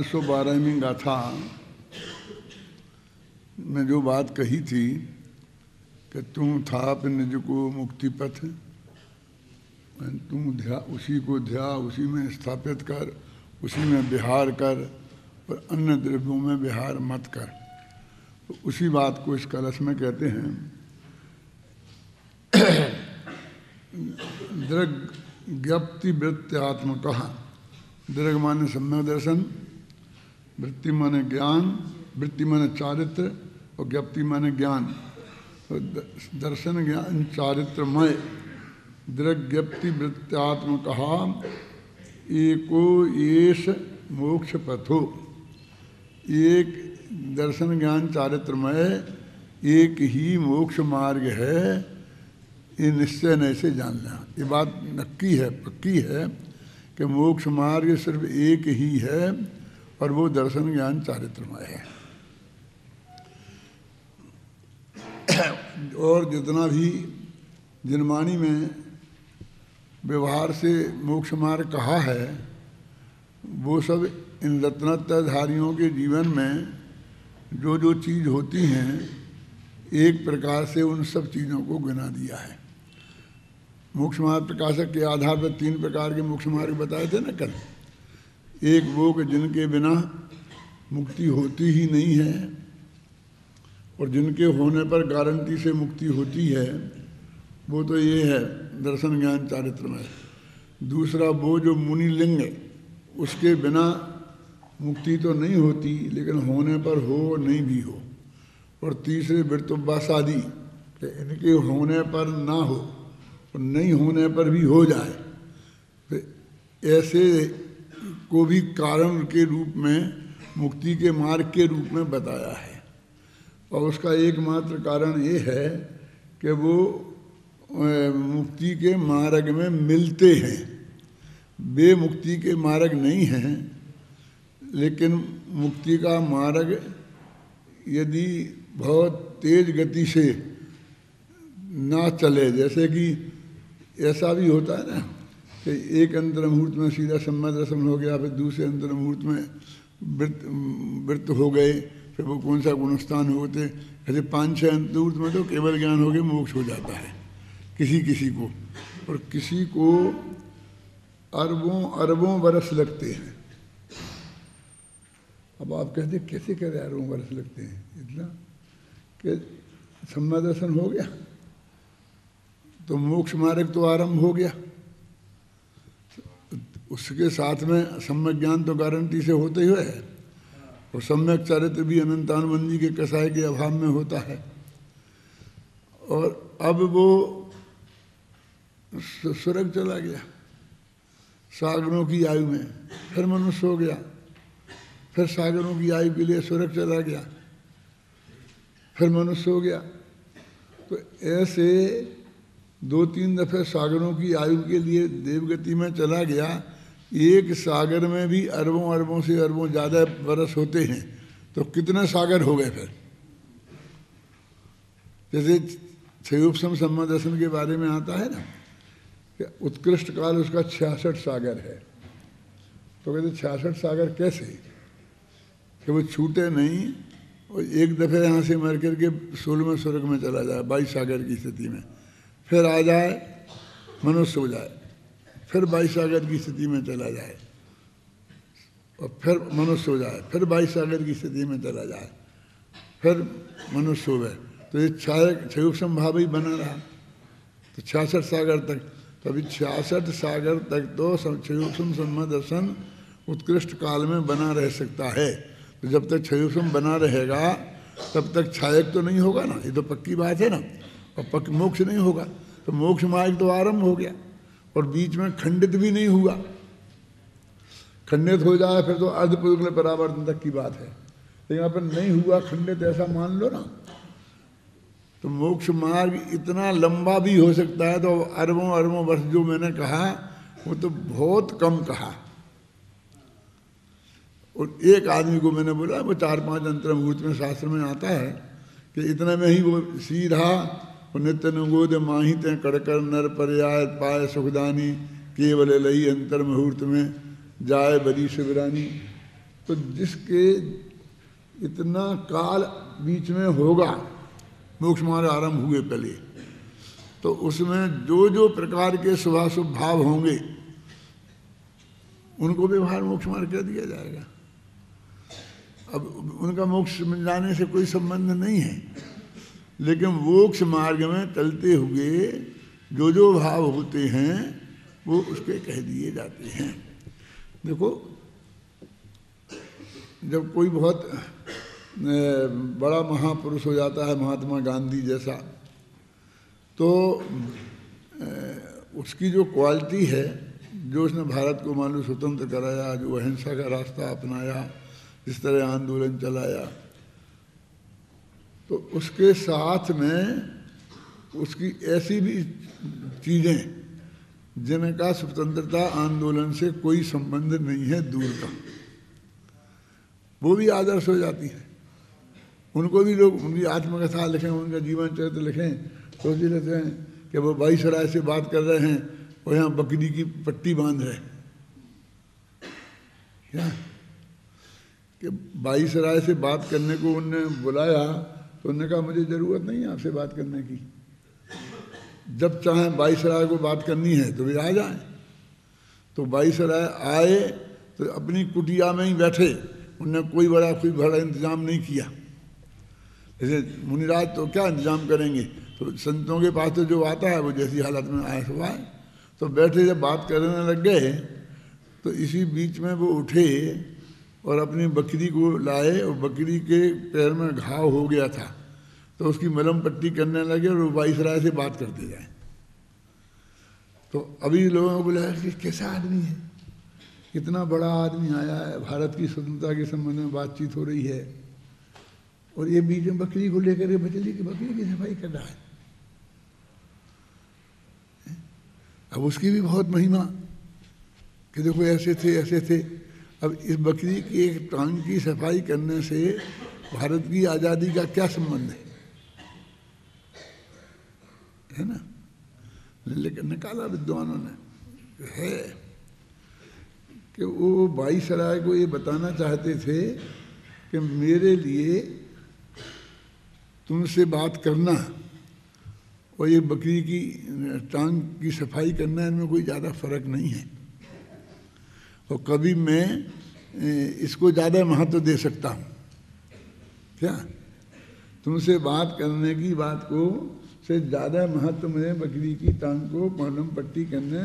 सौ 12वीं गाथा में जो बात कही थी कि तुम था निज को मुक्ति पथ, तुम उसी को ध्या, उसी में स्थापित कर, उसी में विहार कर और अन्य द्रव्यों में विहार मत कर। तो उसी बात को इस कलश में कहते हैं दृग ज्ञप्ति वृत्त्यात्मक। दृग माने सम्यक दर्शन, वृत्ति माने ज्ञान, वृत्ति माने चारित्र और ज्ञप्ति माने ज्ञान। तो दर्शन ज्ञान चारित्रमय दृग ज्ञप्ति वृत्त्यात्मक एको एष मोक्ष पथो। एक दर्शन ज्ञान चारित्रमय एक ही मोक्ष मार्ग है, ये निश्चय नहीं से जानना। ये बात नक्की है, पक्की है कि मोक्ष मार्ग सिर्फ एक ही है और वो दर्शन ज्ञान चारित्रमय है। और जितना भी जिनवाणी में व्यवहार से मोक्ष मार्ग कहा है वो सब इन रत्नत्रयधारियों के जीवन में जो जो चीज़ होती हैं एक प्रकार से उन सब चीज़ों को गिना दिया है। मोक्ष मार्ग प्रकाशक के आधार पर 3 प्रकार के मोक्ष मार्ग बताए थे ना कल। एक वो कि जिनके बिना मुक्ति होती ही नहीं है और जिनके होने पर गारंटी से मुक्ति होती है, वो तो ये है दर्शन ज्ञान चारित्रमय। दूसरा वो जो मुनि लिंग, उसके बिना मुक्ति तो नहीं होती लेकिन होने पर हो नहीं भी हो। और तीसरे वृत्तोपासादि, इनके होने पर ना हो और नहीं होने पर भी हो जाए, तो ऐसे को भी कारण के रूप में मुक्ति के मार्ग के रूप में बताया है। और उसका एकमात्र कारण ये है कि वो मुक्ति के मार्ग में मिलते हैं। वे मुक्ति के मार्ग नहीं हैं, लेकिन मुक्ति का मार्ग यदि बहुत तेज गति से ना चले, जैसे कि ऐसा भी होता है ना कि एक अंतर मुहूर्त में सीधा सम्मत दर्शन हो गया, फिर दूसरे अंतर मुहूर्त में वृत्त हो गए, फिर वो कौन सा गुणस्थान होते, ऐसे 5-6 अंतर मुहूर्त में तो केवल ज्ञान हो गया मोक्ष हो जाता है किसी किसी को। और किसी को अरबों अरबों बरस लगते हैं। अब आप कहते कैसे कह रहे अरबों बरस लगते हैं, इतना कि सम्मत दर्शन हो गया तो मोक्ष मार्ग तो आरंभ हो गया, उसके साथ में सम्यक ज्ञान तो गारंटी से होते हुए है और सम्यक चरित्र भी अनंतानुबंधी के कसाय के अभाव में होता है। और अब वो स्वर्ग चला गया सागरों की आयु में, फिर मनुष्य हो गया, फिर सागरों की आयु के लिए स्वर्ग चला गया, फिर मनुष्य हो गया। तो ऐसे 2-3 दफे सागरों की आयु के लिए देवगति में चला गया। एक सागर में भी अरबों अरबों से अरबों ज़्यादा बरस होते हैं, तो कितने सागर हो गए फिर। जैसे क्षयोपम सम्मत दर्शन के बारे में आता है ना कि उत्कृष्ट काल उसका 66 सागर है। तो कहते 66 सागर कैसे? कि वो छूटे नहीं और एक दफ़े यहाँ से मर करके 16वें स्वर्ग में चला जाए 22 सागर की स्थिति में, फिर आ जाए मनुष्य हो जाए, फिर 22 सागर की स्थिति में चला जाए और फिर मनुष्य हो जाए, फिर 22 सागर की स्थिति में चला जाए, फिर मनुष्य हो गए। तो ये क्षयुप संभाव ही बना रहा। तो 66 सागर तक, तो अभी 66 सागर तक तो क्षयुपम दर्शन उत्कृष्ट काल में बना रह सकता है। तो जब तक क्षयुपम बना रहेगा तब तक क्षायक तो नहीं होगा ना, ये तो पक्की बात है ना। और मोक्ष नहीं होगा तो मोक्ष मार्ग तो आरंभ हो गया और बीच में खंडित भी नहीं हुआ। खंडित हो जाए फिर तो अर्धपुरुष परावर्तन तक की बात है, लेकिन यहाँ पर नहीं हुआ खंडित, ऐसा मान लो ना। तो मोक्ष मार्ग इतना लंबा भी हो सकता है। तो अरबों अरबों वर्ष जो मैंने कहा वो तो बहुत कम कहा। और एक आदमी को मैंने बोला, वो 4-5 अंतर मुहूर्त में शास्त्र में आता है कि इतने में ही वो सीधा नित्य नुगोद माहित कड़कर नर पर्याय पाए सुखदानी केवल लही अंतर मुहूर्त में जाए बड़ी शिवरानी। तो जिसके इतना काल बीच में होगा मोक्ष मार्ग आरंभ हुए पहले, तो उसमें जो जो प्रकार के शुभाशुभ भाव होंगे उनको व्यवहार मोक्ष मार्ग कर दिया जाएगा। अब उनका मोक्ष मिल जाने से कोई संबंध नहीं है, लेकिन मोक्ष मार्ग में चलते हुए जो जो भाव होते हैं वो उसके कह दिए जाते हैं। देखो, जब कोई बहुत बड़ा महापुरुष हो जाता है, महात्मा गांधी जैसा, तो उसकी जो क्वालिटी है, जो उसने भारत को मान लो स्वतंत्र कराया, जो अहिंसा का रास्ता अपनाया, इस तरह आंदोलन चलाया, तो उसके साथ में उसकी ऐसी भी चीज़ें जिनका स्वतंत्रता आंदोलन से कोई संबंध नहीं है, दूर का, वो भी आदर्श हो जाती है। उनको भी लोग उनकी आत्मकथा लिखें, उनका जीवन चरित्र लिखें, सोच लेते हैं कि वो बाईसराय से बात कर रहे हैं और यहाँ बकरी की पट्टी बांध रहे क्या, कि बाईसराय से बात करने को उनने बुलाया तो उन्होंने कहा मुझे ज़रूरत नहीं है आपसे बात करने की, जब चाहें बाईसराय को बात करनी है तो वे आ जाएं। तो बाईसराय आए तो अपनी कुटिया में ही बैठे, उनने कोई बड़ा इंतजाम नहीं किया। जैसे मुनिराज तो क्या इंतजाम करेंगे, तो संतों के पास तो जो आता है वो जैसी हालत में आए सो आए। तो बैठे जब बात करने लग गए तो इसी बीच में वो उठे और अपनी बकरी को लाए और बकरी के पैर में घाव हो गया था तो उसकी मलहम पट्टी करने लगे और वो बाईसराय से बात करते जाए। तो अभी लोगों को बोला कि कैसा आदमी है, इतना बड़ा आदमी आया है, भारत की स्वतंत्रता के संबंध में बातचीत हो रही है और ये बीच में बकरी को लेकर बचली की बकरी की सफाई कर रहा है। अब उसकी भी बहुत महिमा कि देखो ऐसे थे ऐसे थे। अब इस बकरी की एक टांग की सफाई करने से भारत की आज़ादी का क्या संबंध है ना। लेकिन निकाला विद्वानों ने है कि वो बाईसराय को ये बताना चाहते थे कि मेरे लिए तुमसे बात करना और ये बकरी की टांग की सफाई करना, इनमें कोई ज़्यादा फर्क नहीं है और कभी मैं इसको ज़्यादा महत्व दे सकता हूँ। क्या तुमसे बात करने की बात को से ज़्यादा महत्व मुझे बकरी की टांग को मलहम पट्टी करने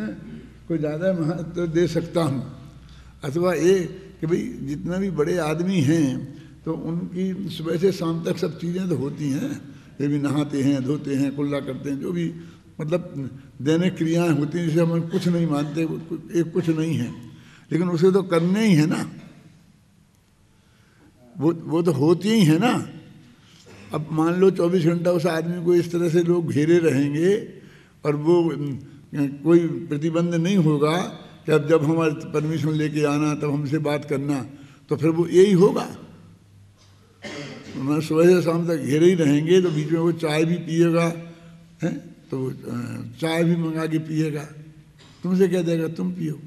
को ज़्यादा महत्व दे सकता हूँ। अथवा ये कि भाई जितना भी बड़े आदमी हैं तो उनकी सुबह से शाम तक सब चीज़ें तो होती हैं, ये भी नहाते हैं धोते हैं कुल्ला करते हैं, जो भी मतलब दैनिक क्रियाएं होती हैं जिसे हम कुछ नहीं मानते, एक कुछ नहीं है, लेकिन उसे तो करने ही है ना, वो तो होती ही है ना। अब मान लो 24 घंटा उस आदमी को इस तरह से लोग घेरे रहेंगे और वो कोई प्रतिबंध नहीं होगा कि अब जब हमारे परमिशन लेके आना तब हमसे बात करना, तो फिर वो यही होगा। मैं सुबह से शाम तक घेरे ही रहेंगे तो बीच में वो चाय भी पिएगा है, तो चाय भी मंगा के पिएगा, तुमसे कह देगा तुम पियो,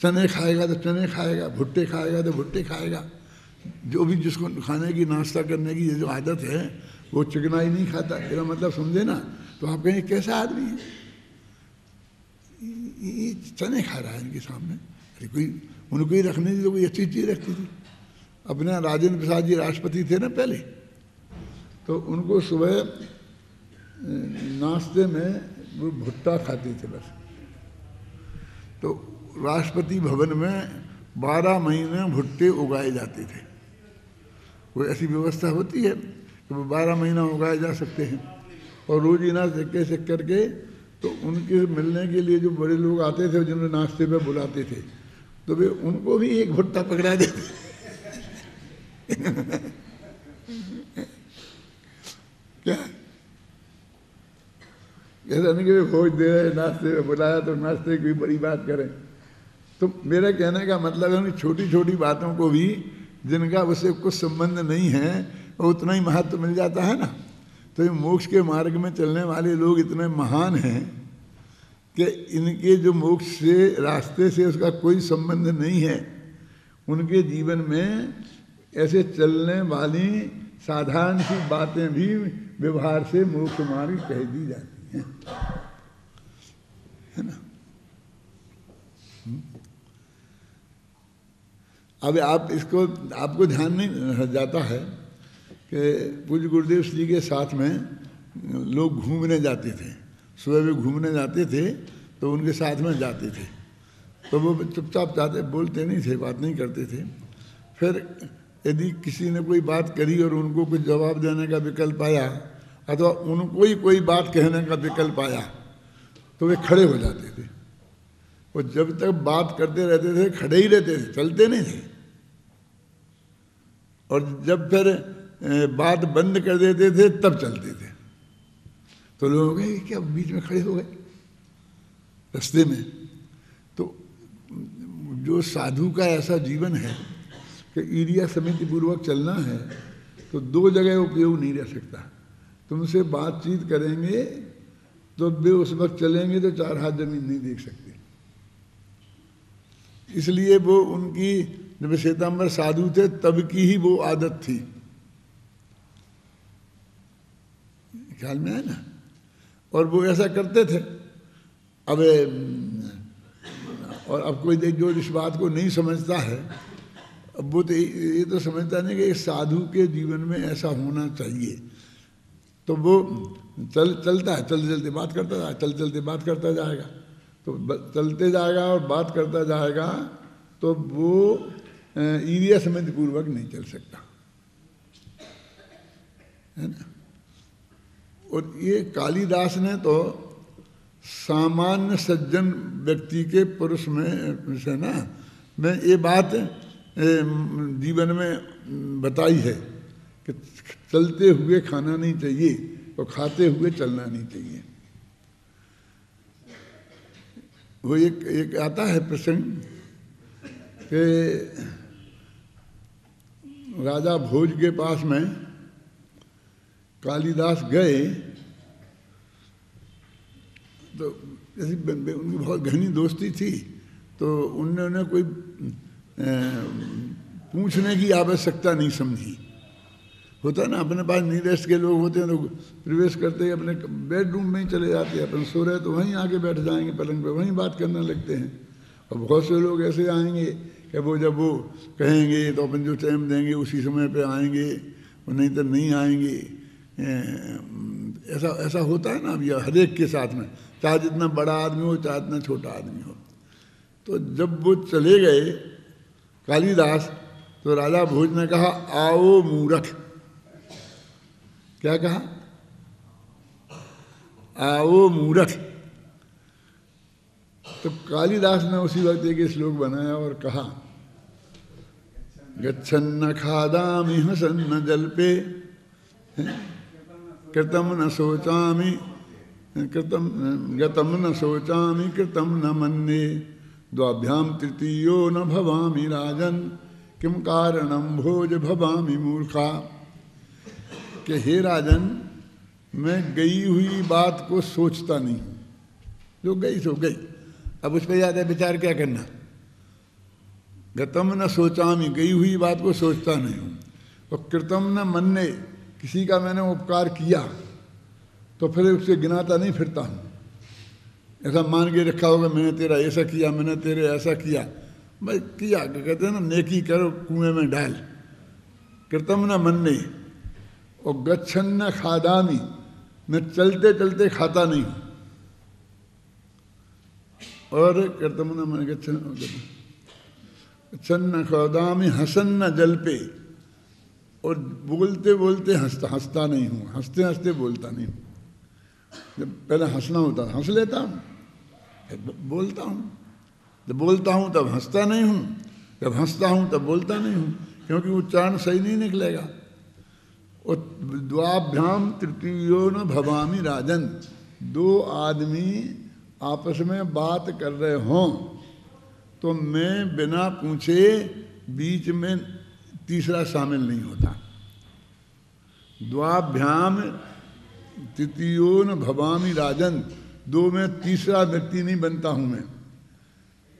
चने खाएगा तो चने खाएगा, भुट्टे खाएगा तो भुट्टे खाएगा, जो भी जिसको खाने की नाश्ता करने की ये जो आदत है वो चिकना ही नहीं खाता, मेरा मतलब समझे ना। तो आप कहें कैसा आदमी है, ये चने खा रहा है इनके सामने। अरे कोई उनको ही रखने दी तो कोई अच्छी चीज़ रखती थी। अपने राजेंद्र प्रसाद जी राष्ट्रपति थे ना पहले, तो उनको सुबह नाश्ते में वो भुट्टा खाते थे बस। तो राष्ट्रपति भवन में 12 महीने भुट्टे उगाए जाते थे। कोई ऐसी व्यवस्था होती है कि वो 12 महीना उगाए जा सकते हैं। और रोजीना सिक्के सिक्के करके तो उनके मिलने के लिए जो बड़े लोग आते थे जिन्हें नाश्ते पे बुलाते थे, तो वे उनको भी एक भुट्टा पकड़ा देते क्या ऐसा नहीं कि वे भोज दे रहे नाश्ते में बुलाया तो नाश्ते की बड़ी बात करें। तो मेरा कहने का मतलब है उन छोटी छोटी बातों को भी जिनका उससे कुछ संबंध नहीं है और उतना ही महत्व मिल जाता है ना। तो ये मोक्ष के मार्ग में चलने वाले लोग इतने महान हैं कि इनके जो मोक्ष से रास्ते से उसका कोई संबंध नहीं है, उनके जीवन में ऐसे चलने वाली साधारण सी बातें भी व्यवहार से मोक्ष मार्ग कह दी जाती हैं, है ना। अब आप इसको आपको ध्यान नहीं जाता है कि पूज्य गुरुदेव श्री के साथ में लोग घूमने जाते थे, सुबह भी घूमने जाते थे तो उनके साथ में जाते थे, तो वो चुपचाप जाते, बोलते नहीं थे, बात नहीं करते थे। फिर यदि किसी ने कोई बात करी और उनको कुछ जवाब देने का विकल्प आया अथवा उनको ही कोई बात कहने का विकल्प आया तो वे खड़े हो जाते थे। वो जब तक बात करते रहते थे खड़े ही रहते थे, चलते नहीं थे। और जब फिर बात बंद कर देते थे तब चलते थे। तो लोग कहे क्या बीच में खड़े हो गए रास्ते में। तो जो साधु का ऐसा जीवन है कि ईर्ष्या समिति पूर्वक चलना है तो दो जगह उपयोग नहीं रह सकता। तुमसे बातचीत करेंगे तो वे उस वक्त चलेंगे तो 4 हाथ जमीन नहीं देख सकते। इसलिए वो उनकी जब श्वेतांबर साधु थे तब की ही वो आदत थी, ख्याल में है ना। और वो ऐसा करते थे। अब और अब कोई जो इस बात को नहीं समझता है, अब वो तो ये तो समझता नहीं कि एक साधु के जीवन में ऐसा होना चाहिए। तो वो चलता है, चलते चलते बात करता जाएगा, चलते चलते बात करता जाएगा, तो चलते जाएगा और बात करता जाएगा, तो वो ईर्ष्या समिति पूर्वक नहीं चल सकता, है ना। और ये कालिदास ने तो सामान्य सज्जन व्यक्ति के पुरुष में से ना मैं ये बात जीवन में बताई है कि चलते हुए खाना नहीं चाहिए और खाते हुए चलना नहीं चाहिए। वो एक आता है प्रसंग कि राजा भोज के पास में कालिदास गए तो जैसे उनकी बहुत घनी दोस्ती थी, तो उन्होंने कोई पूछने की आवश्यकता नहीं समझी। होता है ना, अपने पास नीरेस्ट के लोग होते हैं तो प्रवेश करते ही अपने बेडरूम में ही चले जाते हैं, अपन सो रहे तो वहीं आके बैठ जाएंगे पलंग पे, वहीं बात करने लगते हैं। और बहुत से लोग ऐसे आएंगे कि वो जब वो कहेंगे तो अपन जो टाइम देंगे उसी समय पे आएंगे, और नहीं तो नहीं आएंगे। ऐसा होता है ना अब यह हर एक के साथ में, चाहे जितना बड़ा आदमी हो चाहे जितना छोटा आदमी हो। तो जब वो चले गए कालिदास, तो राजा भोज ने कहा आओ मूर्ख। क्या कहा? आओ मूर्ख। तो कालिदास ने उसी वक्त एक श्लोक बनाया और कहा गच्छन्न खादामि हसन्न जल्पे कृतम न सोचामि गतम न सोचामि कृतम न मन्ये द्वाभ्याम तृतीयो न भवामि राजन किम कारणम भोज भवामि मूर्खा। कि हे राजन, मैं गई हुई बात को सोचता नहीं, जो गई सो गई, अब उस पर ज़्यादा विचार क्या करना। गतम न सोचामी, गई हुई बात को सोचता नहीं हूँ। और कृतम न मन्ने, किसी का मैंने उपकार किया तो फिर उससे गिनाता नहीं फिरता हूँ। ऐसा मान के रखा होगा मैंने तेरा ऐसा किया, मैंने तेरे ऐसा किया, भाई किया, कहते हैं ना नेकी करो कुएं में डाल। कृतम न मन्ने। और गच्छन्न खादामी, मैं चलते चलते खाता नहीं हूँ। और कृतम न मन गच्छन्न खादामी हसन्न जल पे, और बोलते बोलते हंसता नहीं हूँ, हंसते हंसते बोलता नहीं हूँ। जब पहले हंसना होता है हंस लेता हूँ, बोलता हूँ, जब बोलता हूँ तब हंसता नहीं हूँ, जब हंसता हूँ तब बोलता नहीं हूँ, क्योंकि उच्चारण सही नहीं निकलेगा। और द्वाभ्याम तृतीयो न भवामी राजन, दो आदमी आपस में बात कर रहे हों तो मैं बिना पूछे बीच में तीसरा शामिल नहीं होता। द्वाभ्याम तृतीयो न भवामी राजन, दो में तीसरा व्यक्ति नहीं बनता हूं मैं।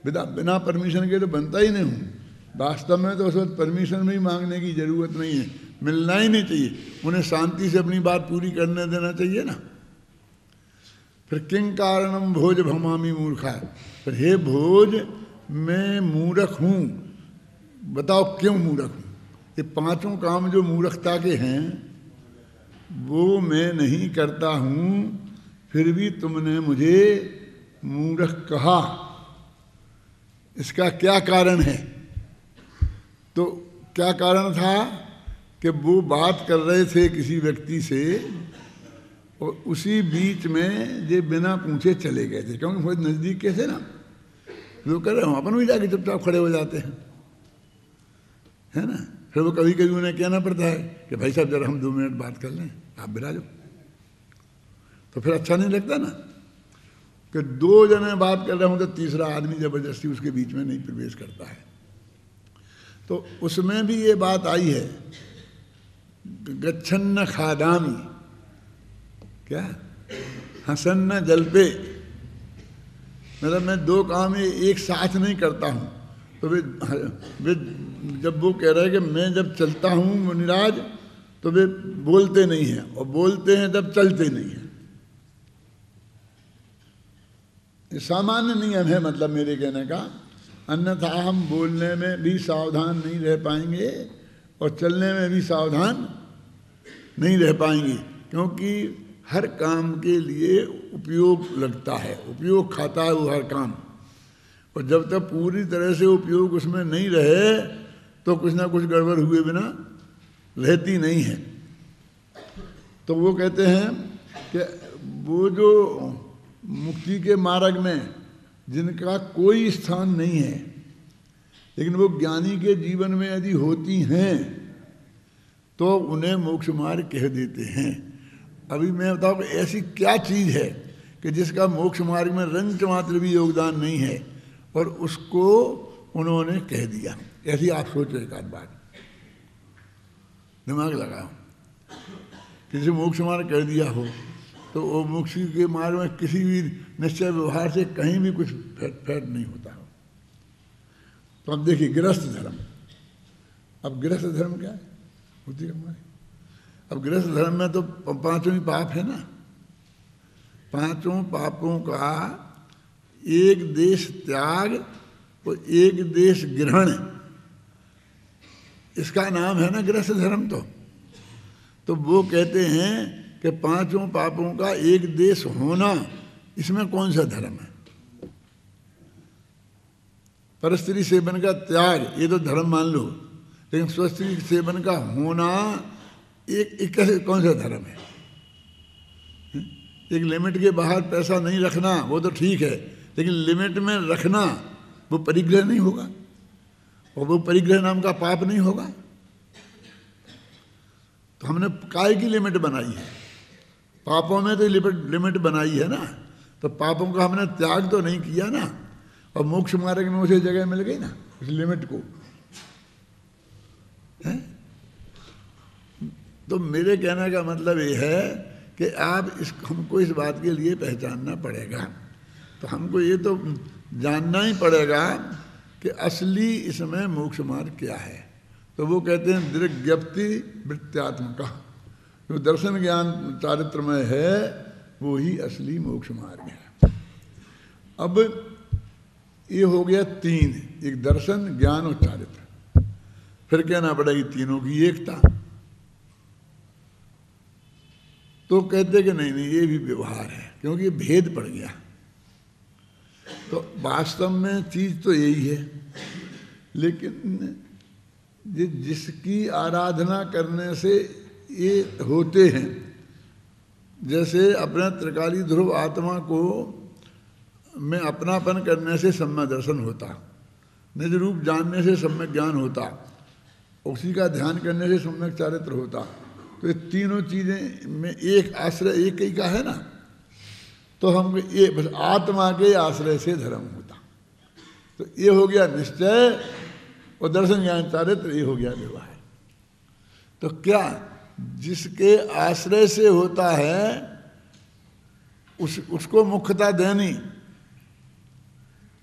बिना परमिशन के तो बनता ही नहीं हूं। वास्तव में तो उस वक्त परमिशन भी मांगने की जरूरत नहीं है, मिलना ही नहीं चाहिए। उन्हें शांति से अपनी बात पूरी करने देना चाहिए ना। फिर किंग कारणम भोज भमामी मूर्खा, फिर हे भोज मैं मूर्ख हूँ, बताओ क्यों मूर्ख हूँ। ये पांचों काम जो मूर्खता के हैं वो मैं नहीं करता हूँ, फिर भी तुमने मुझे मूर्ख कहा, इसका क्या कारण है। तो क्या कारण था कि वो बात कर रहे थे किसी व्यक्ति से और उसी बीच में ये बिना पूछे चले गए थे, क्योंकि बहुत नज़दीक के थे ना। लोग कह रहे हैं अपन भी जाके चुपचाप खड़े हो जाते हैं, है ना। फिर वो कभी कभी उन्हें कहना पड़ता है कि भाई साहब जरा हम 2 मिनट बात कर लें, आप बिराजो। तो फिर अच्छा नहीं लगता ना कि 2 जने बात कर रहे हों तो तीसरा आदमी जबरदस्ती उसके बीच में नहीं प्रवेश करता है। तो उसमें भी ये बात आई है, गच्छन्न खादामी, क्या हसन्न जल पे, मतलब मैं 2 काम एक साथ नहीं करता हूँ। तो वे जब वो कह रहे हैं कि मैं जब चलता हूँ मुनिराज तो वे बोलते नहीं हैं, और बोलते हैं तब चलते नहीं हैं। ये सामान्य नियम है, मतलब मेरे कहने का। अन्यथा हम बोलने में भी सावधान नहीं रह पाएंगे और चलने में भी सावधान नहीं रह पाएंगे, क्योंकि हर काम के लिए उपयोग लगता है, उपयोग खाता है वो हर काम। और जब तक पूरी तरह से उपयोग उसमें नहीं रहे तो कुछ ना कुछ गड़बड़ हुए बिना रहती नहीं है। तो वो कहते हैं कि वो जो मुक्ति के मार्ग में जिनका कोई स्थान नहीं है, लेकिन वो ज्ञानी के जीवन में यदि होती हैं तो उन्हें मोक्ष मार्ग कह देते हैं। अभी मैं बताऊँ कि ऐसी क्या चीज़ है कि जिसका मोक्ष मार्ग में रंच मात्र भी योगदान नहीं है और उसको उन्होंने कह दिया। ऐसी आप सोचो एक आध बार, दिमाग लगाओ। किसी मोक्ष मार्ग कर दिया हो तो वो मोक्ष के मार्ग में किसी भी निश्चय व्यवहार से कहीं भी कुछ फेट नहीं होता हो। तो अब देखिए गृहस्थ धर्म, अब गृहस्थ धर्म क्या है होती है हमारी। अब गृहस्थ धर्म में तो 5 ही पाप है ना। 5 पापों का एक देश त्याग और एक देश ग्रहण, इसका नाम है ना गृहस्थ धर्म। तो वो कहते हैं कि 5 पापों का एक देश होना, इसमें कौन सा धर्म है। परस्त्री सेवन का त्याग ये तो धर्म मान लो, लेकिन स्वस्त्री सेवन का होना एक कैसे कौन सा धर्म है। एक लिमिट के बाहर पैसा नहीं रखना वो तो ठीक है, लेकिन लिमिट में रखना वो परिग्रह नहीं होगा, और वो परिग्रह नाम का पाप नहीं होगा। तो हमने काय की लिमिट बनाई है, पापों में तो लिमिट बनाई है ना। तो पापों का हमने त्याग तो नहीं किया ना, और मोक्ष मार्ग में उसे जगह मिल गई ना उस लिमिट को, है? तो मेरे कहने का मतलब ये है कि आप हमको इस बात के लिए पहचानना पड़ेगा। तो हमको ये तो जानना ही पड़ेगा कि असली इसमें मोक्ष मार्ग क्या है। तो वो कहते हैं दृग्ज्ञप्ति वृत्त्यात्मक, जो दर्शन ज्ञान चारित्रमय है वो ही असली मोक्ष मार्ग है। अब ये हो गया तीन, एक दर्शन, ज्ञान और चारित्र। फिर कहना पड़ेगी तीनों की एकता। तो कहते कि नहीं नहीं, ये भी व्यवहार है, क्योंकि भेद पड़ गया। तो वास्तव में चीज तो यही है, लेकिन जिसकी आराधना करने से ये होते हैं, जैसे अपने त्रिकाली ध्रुव आत्मा को में अपनापन करने से सम्यक दर्शन होता, निज रूप जानने से सम्यक ज्ञान होता, उसी का ध्यान करने से सम्यक चारित्र होता। तो ये तीनों चीजें में एक आश्रय एक ही का है ना, तो हम ये बस आत्मा के आश्रय से धर्म होता। तो ये हो गया निश्चय, और दर्शन ज्ञान चारित्र ये हो गया व्यवहार। तो क्या जिसके आश्रय से होता है उसको मुख्यता देनी,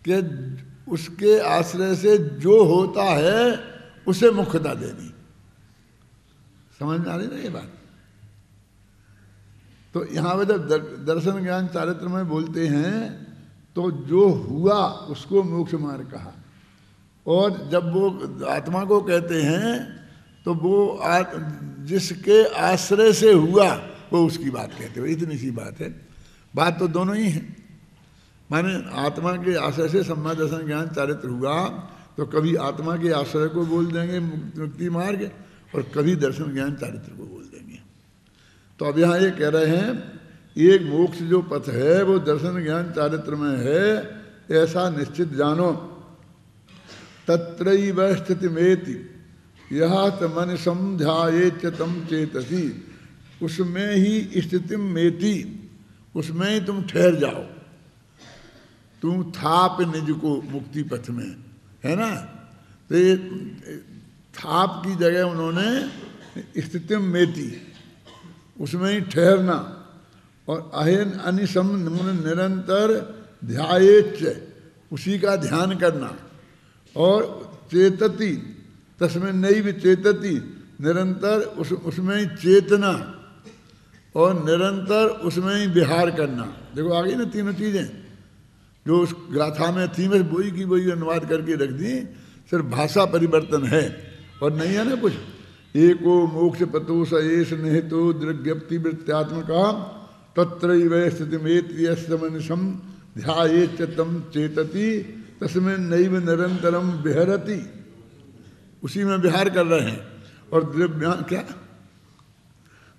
कि उसके आश्रय से जो होता है उसे मुख्यता देनी। समझ में आ रही ना ये बात। तो यहाँ पे जब दर्शन ज्ञान चारित्र में बोलते हैं तो जो हुआ उसको मोक्ष मार्ग कहा, और जब वो आत्मा को कहते हैं तो वो जिसके आश्रय से हुआ वो उसकी बात कहते हैं। इतनी सी बात है, बात तो दोनों ही है। माने आत्मा के आश्रय से सम्यक दर्शन ज्ञान चारित्र हुआ तो कभी आत्मा के आश्रय को बोल देंगे मुक्ति मार्ग, और कभी दर्शन ज्ञान चारित्र को बोल देंगे। तो अब यहाँ ये कह रहे हैं एक मोक्ष जो पथ है वो दर्शन ज्ञान चारित्र में है, ऐसा निश्चित जानो। तत्रैव स्थितिमेति यह मन समझाएच तम चेतसी, उसमें ही स्थिति मेति, उसमें ही तुम ठहर जाओ। तुम थाप निज को मुक्ति पथ में, है ना। तो ये थाप की जगह उन्होंने स्थिति मेति, उसमें ही ठहरना, और अहेन अनिसम निरंतर ध्यायेच, उसी का ध्यान करना, और चेतति तस्में नैव चेतति, निरंतर उसमें ही चेतना, और निरंतर उसमें ही विहार करना। देखो आ गई ना तीनों चीजें जो उस गाथा में थी, बस वही की वही अनुवाद करके रख दी, सिर्फ भाषा परिवर्तन है और नहीं है ना कुछ। एको मोक्ष पतो स एष निहितो दृग्ज्ञप्ति वृत्त्यात्मका तत्रैव स्थितिमेति यस्मनिशं ध्यायेच तम चेतति तस्मिन् नैव निरंतरम विहरति, उसी में विहार कर रहे हैं। और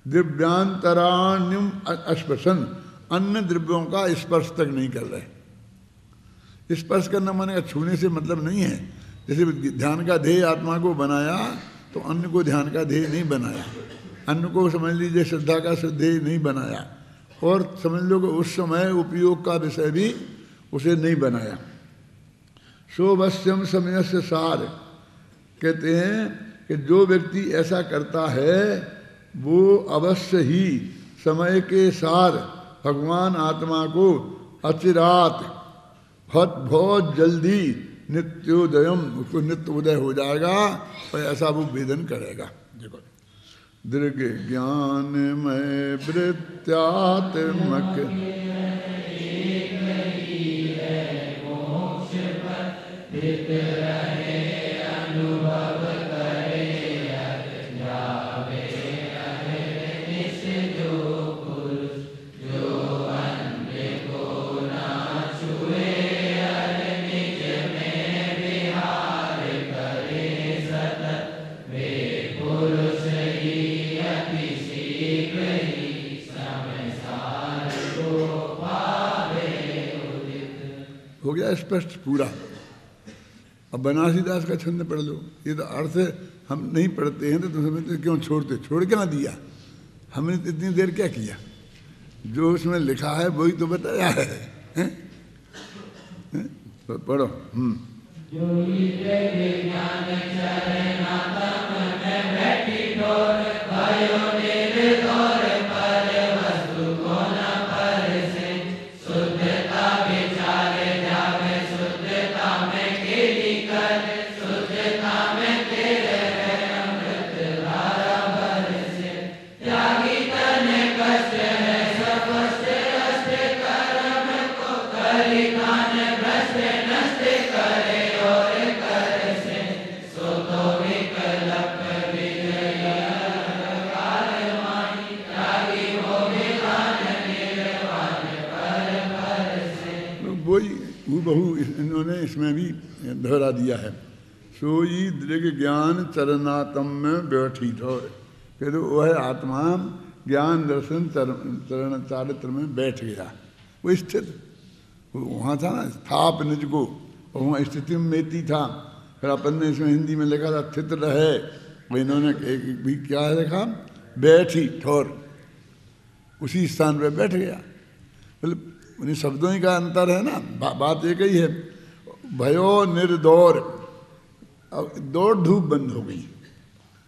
दिव्यांतराण्यम अस्पर्शन, अन्य द्रव्यों का स्पर्श तक नहीं कर रहे। स्पर्श करना माने छूने से मतलब नहीं है। जैसे ध्यान का ध्येय आत्मा को बनाया तो अन्य को ध्यान का ध्येय नहीं बनाया, अन्य को समझ लीजिए श्रद्धा का ध्येय नहीं बनाया, और समझ लो कि उस समय उपयोग का विषय भी उसे नहीं बनाया। सोवश्यम समय से सार, कहते हैं कि जो व्यक्ति ऐसा करता है वो अवश्य ही समय के सार भगवान आत्मा को अचिरात बहुत जल्दी नित्योदयम, उसको नित्य उदय हो जाएगा, और ऐसा वो वेदन करेगा। देखो दृग ज्ञान में वृत्त्यात्मक हो गया स्पष्ट पूरा। अब बनारसीदास का छंद पढ़ लो, ये तो अर्थ हम नहीं पढ़ते हैं तो तुम समझते क्यों छोड़ते, छोड़ क्या दिया, हमने इतनी देर क्या किया, जो उसमें लिखा है वही तो बताया है, हैं? तो पढ़ो। बहु इन्होंने इसमें भी दोहरा दिया है। सोई दृग ज्ञान चरणातम में बैठी ठोर, फिर वह आत्मा ज्ञान दर्शन चरण चारित्र में बैठ गया, वो स्थित वहाँ था ना, स्थाप निज को, और वहाँ स्थिति में मेती था। फिर अपन ने इसमें हिंदी में लिखा था स्थित रहे, वो इन्होंने एक भी क्या लिखा, बैठी ठोर, उसी स्थान पर बैठ गया। मतलब उन्हीं शब्दों ही का अंतर है ना, बात एक ही है। भयो निर्दौर, अब दौड़ धूप बंद हो गई,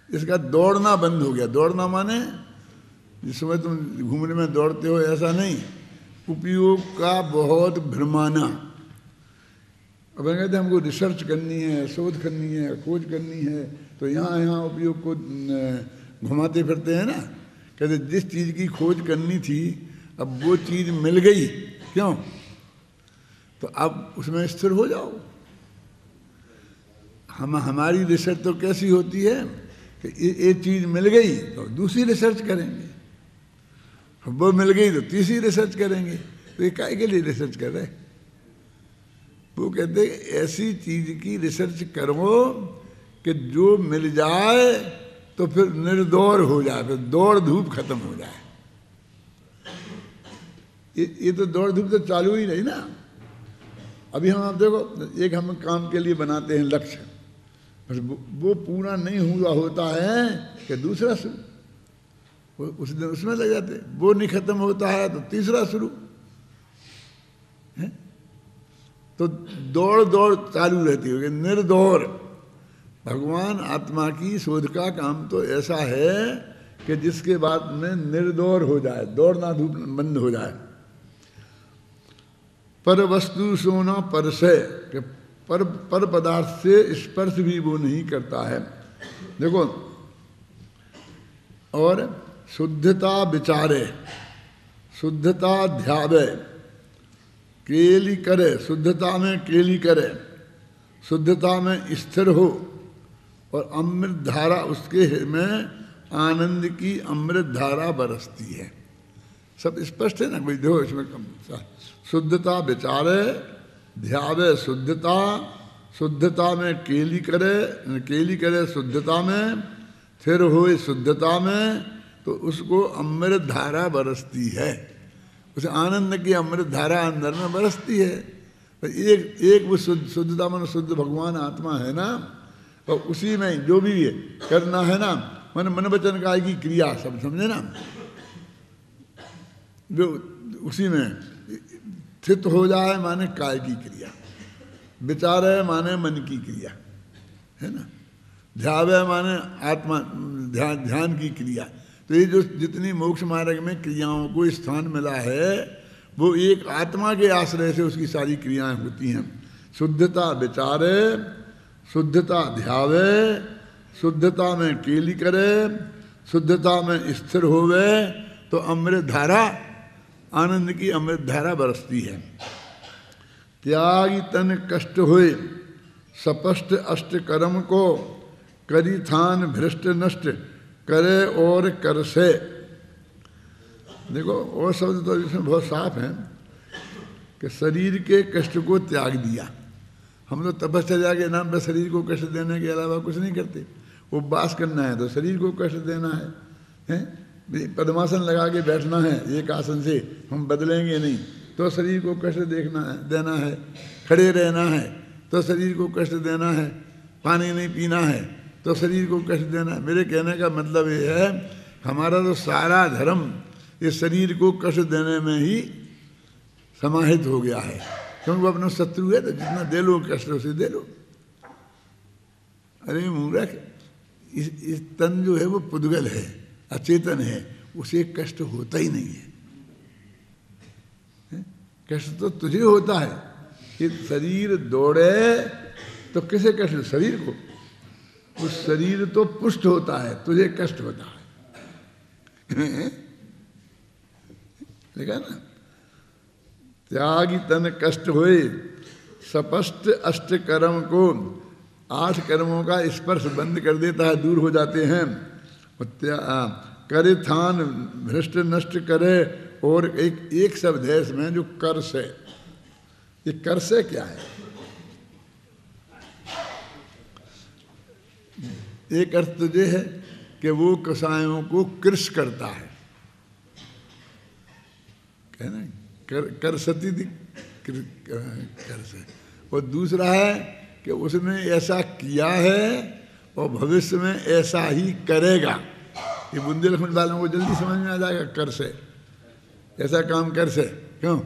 इसका दौड़ना बंद हो गया। दौड़ना माने जिस समय तुम घूमने में दौड़ते हो ऐसा नहीं, उपयोग का बहुत भ्रमाना। अब कहते हैं हमको रिसर्च करनी है, शोध करनी है, खोज करनी है, तो यहाँ यहाँ उपयोग को घुमाते फिरते हैं ना। कहते जिस चीज़ की खोज करनी थी अब वो चीज़ मिल गई, क्यों, तो अब उसमें स्थिर हो जाओ। हमारी रिसर्च तो कैसी होती है कि एक चीज़ मिल गई तो दूसरी रिसर्च करेंगे, वो मिल गई तो तीसरी रिसर्च करेंगे। तो ये काय के लिए रिसर्च कर रहे? वो कहते ऐसी चीज़ की रिसर्च करो कि जो मिल जाए तो फिर निर्दौर हो जाए, फिर दौड़ धूप खत्म हो जाए। ये तो दौड़ धूप तो चालू ही नहीं ना। अभी हम आप देखो, एक हम काम के लिए बनाते हैं लक्ष्य, बस वो पूरा नहीं हुआ होता है कि दूसरा शुरू, उस दिन उसमें लग जाते, वो नहीं खत्म होता है तो तीसरा शुरू है। तो दौड़ दौड़ चालू रहती होगी, निर्दौर। भगवान आत्मा की शोध का काम तो ऐसा है कि जिसके बाद में निर्दौर हो जाए, दौड़ना धूप बंद हो जाए। पर वस्तु सोना पर से, कि पर पदार्थ से स्पर्श भी वो नहीं करता है। देखो, और शुद्धता विचारे, शुद्धता ध्यावे, केली करे, शुद्धता में केली करे, शुद्धता में स्थिर हो, और अमृत धारा उसके में आनंद की अमृत धारा बरसती है। सब स्पष्ट है ना, कोई देखो इसमें कम। शुद्धता विचारे, ध्यावे शुद्धता, शुद्धता में केली करे शुद्धता में, फिर होए शुद्धता में, तो उसको अमृत धारा बरसती है, उसे आनंद की अमृत धारा अंदर में बरसती है। तो एक वो शुद्धता मन शुद्ध भगवान आत्मा है ना, और उसी में जो भी करना है ना, मन वचन काय की क्रिया, सब समझे ना, जो उसी में स्थित हो जाए माने काय की क्रिया, विचारे माने मन की क्रिया है ना, ध्यावे माने आत्मा ध्यान की क्रिया। तो ये जो जितनी मोक्ष मार्ग में क्रियाओं को स्थान मिला है वो एक आत्मा के आश्रय से उसकी सारी क्रियाएं होती हैं। शुद्धता विचारे, शुद्धता ध्यावे, शुद्धता में केली करे, शुद्धता में स्थिर होवे, तो अमृत धारा, आनंद की अमृत धारा बरसती है। त्यागी तन कष्ट हुए, सपष्ट अष्ट कर्म को, करी थान भ्रष्ट नष्ट करे और कर से। देखो और शब्द तो इसमें बहुत साफ है कि शरीर के कष्ट को त्याग दिया। हम लोग तपस्या के नाम पर शरीर को कष्ट देने के अलावा कुछ नहीं करते। उपवास करना है तो शरीर को कष्ट देना है? पद्मासन लगा के बैठना है, एक आसन से हम बदलेंगे नहीं तो शरीर को कष्ट देना है। खड़े रहना है तो शरीर को कष्ट देना है। पानी नहीं पीना है तो शरीर को कष्ट देना है। मेरे कहने का मतलब ये है, हमारा तो सारा धर्म इस शरीर को कष्ट देने में ही समाहित हो गया है, क्योंकि वो अपना शत्रु है, तो जितना दे लो कष्ट उसे दे लो। अरे मूर्ख, इस तन जो है वो पुद्गल है, अचेतन है, उसे कष्ट होता ही नहीं है। कष्ट तो तुझे होता है कि शरीर दौड़े तो किसे कष्ट? शरीर को। उस शरीर तो पुष्ट होता है, तुझे कष्ट होता है। देखा ना, त्यागी तन कष्ट हुए, सपष्ट अष्ट कर्म को, 8 कर्मों का स्पर्श बंद कर देता है, दूर हो जाते हैं। करे थान भ्रष्ट नष्ट करे, और एक शब्द है इसमें जो कर से, कि कर से क्या है। एक अर्थ तो ये है कि वो कसायों को कृष करता है, कहना कर सती कर से। और दूसरा है कि उसने ऐसा किया है और भविष्य में ऐसा ही करेगा। ये बुंदेलखंड वालों को जल्दी समझ में आ जाएगा, कर से, ऐसा काम कर से। क्यों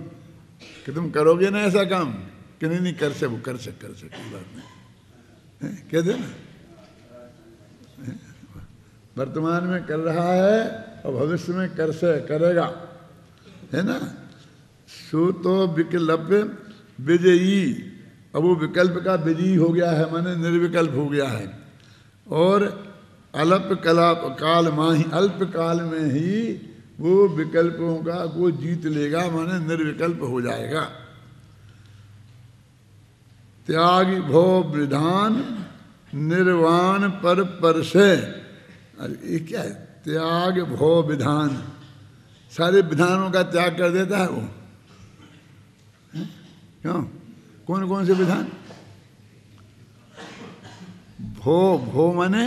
कि तुम करोगे ना ऐसा काम, कि नहीं नहीं कर से, वो कर से कोई बात नहीं, कह दे ना। वर्तमान में कर रहा है और भविष्य में कर से करेगा, है ना। सो तो विकल्प विजयी, अब वो विकल्प का विजयी हो गया है, माने निर्विकल्प हो गया है। और अल्प काल माही, अल्प काल में ही वो विकल्पों का वो जीत लेगा, माने निर्विकल्प हो जाएगा। त्याग भो विधान निर्वाण पर से, अरे ये क्या है, त्याग भो विधान, सारे विधानों का त्याग कर देता है वो। क्यों, कौन कौन से विधान? भो माने,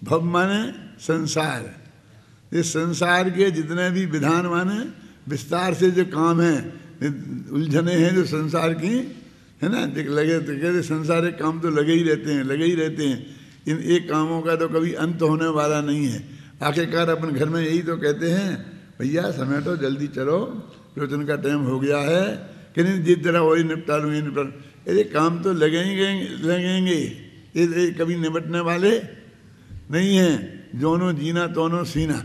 भव माने संसार, इस संसार के जितने भी विधान माने विस्तार से जो काम है, उलझने हैं जो संसार की, है ना, लगे तो कहते संसारिक काम तो लगे ही रहते हैं। इन एक कामों का तो कभी अंत होने वाला नहीं है। आखिरकार अपन घर में यही तो कहते हैं, भैया समेटो जल्दी चलो, प्रवचन का टाइम हो गया है, कि नहीं जिस तरह वही निपटा लूँ, ये निपटा लूँ। अरे काम तो लगेंगे, ये कभी निपटने वाले नहीं हैं। जोनो जीना तोनो सीना,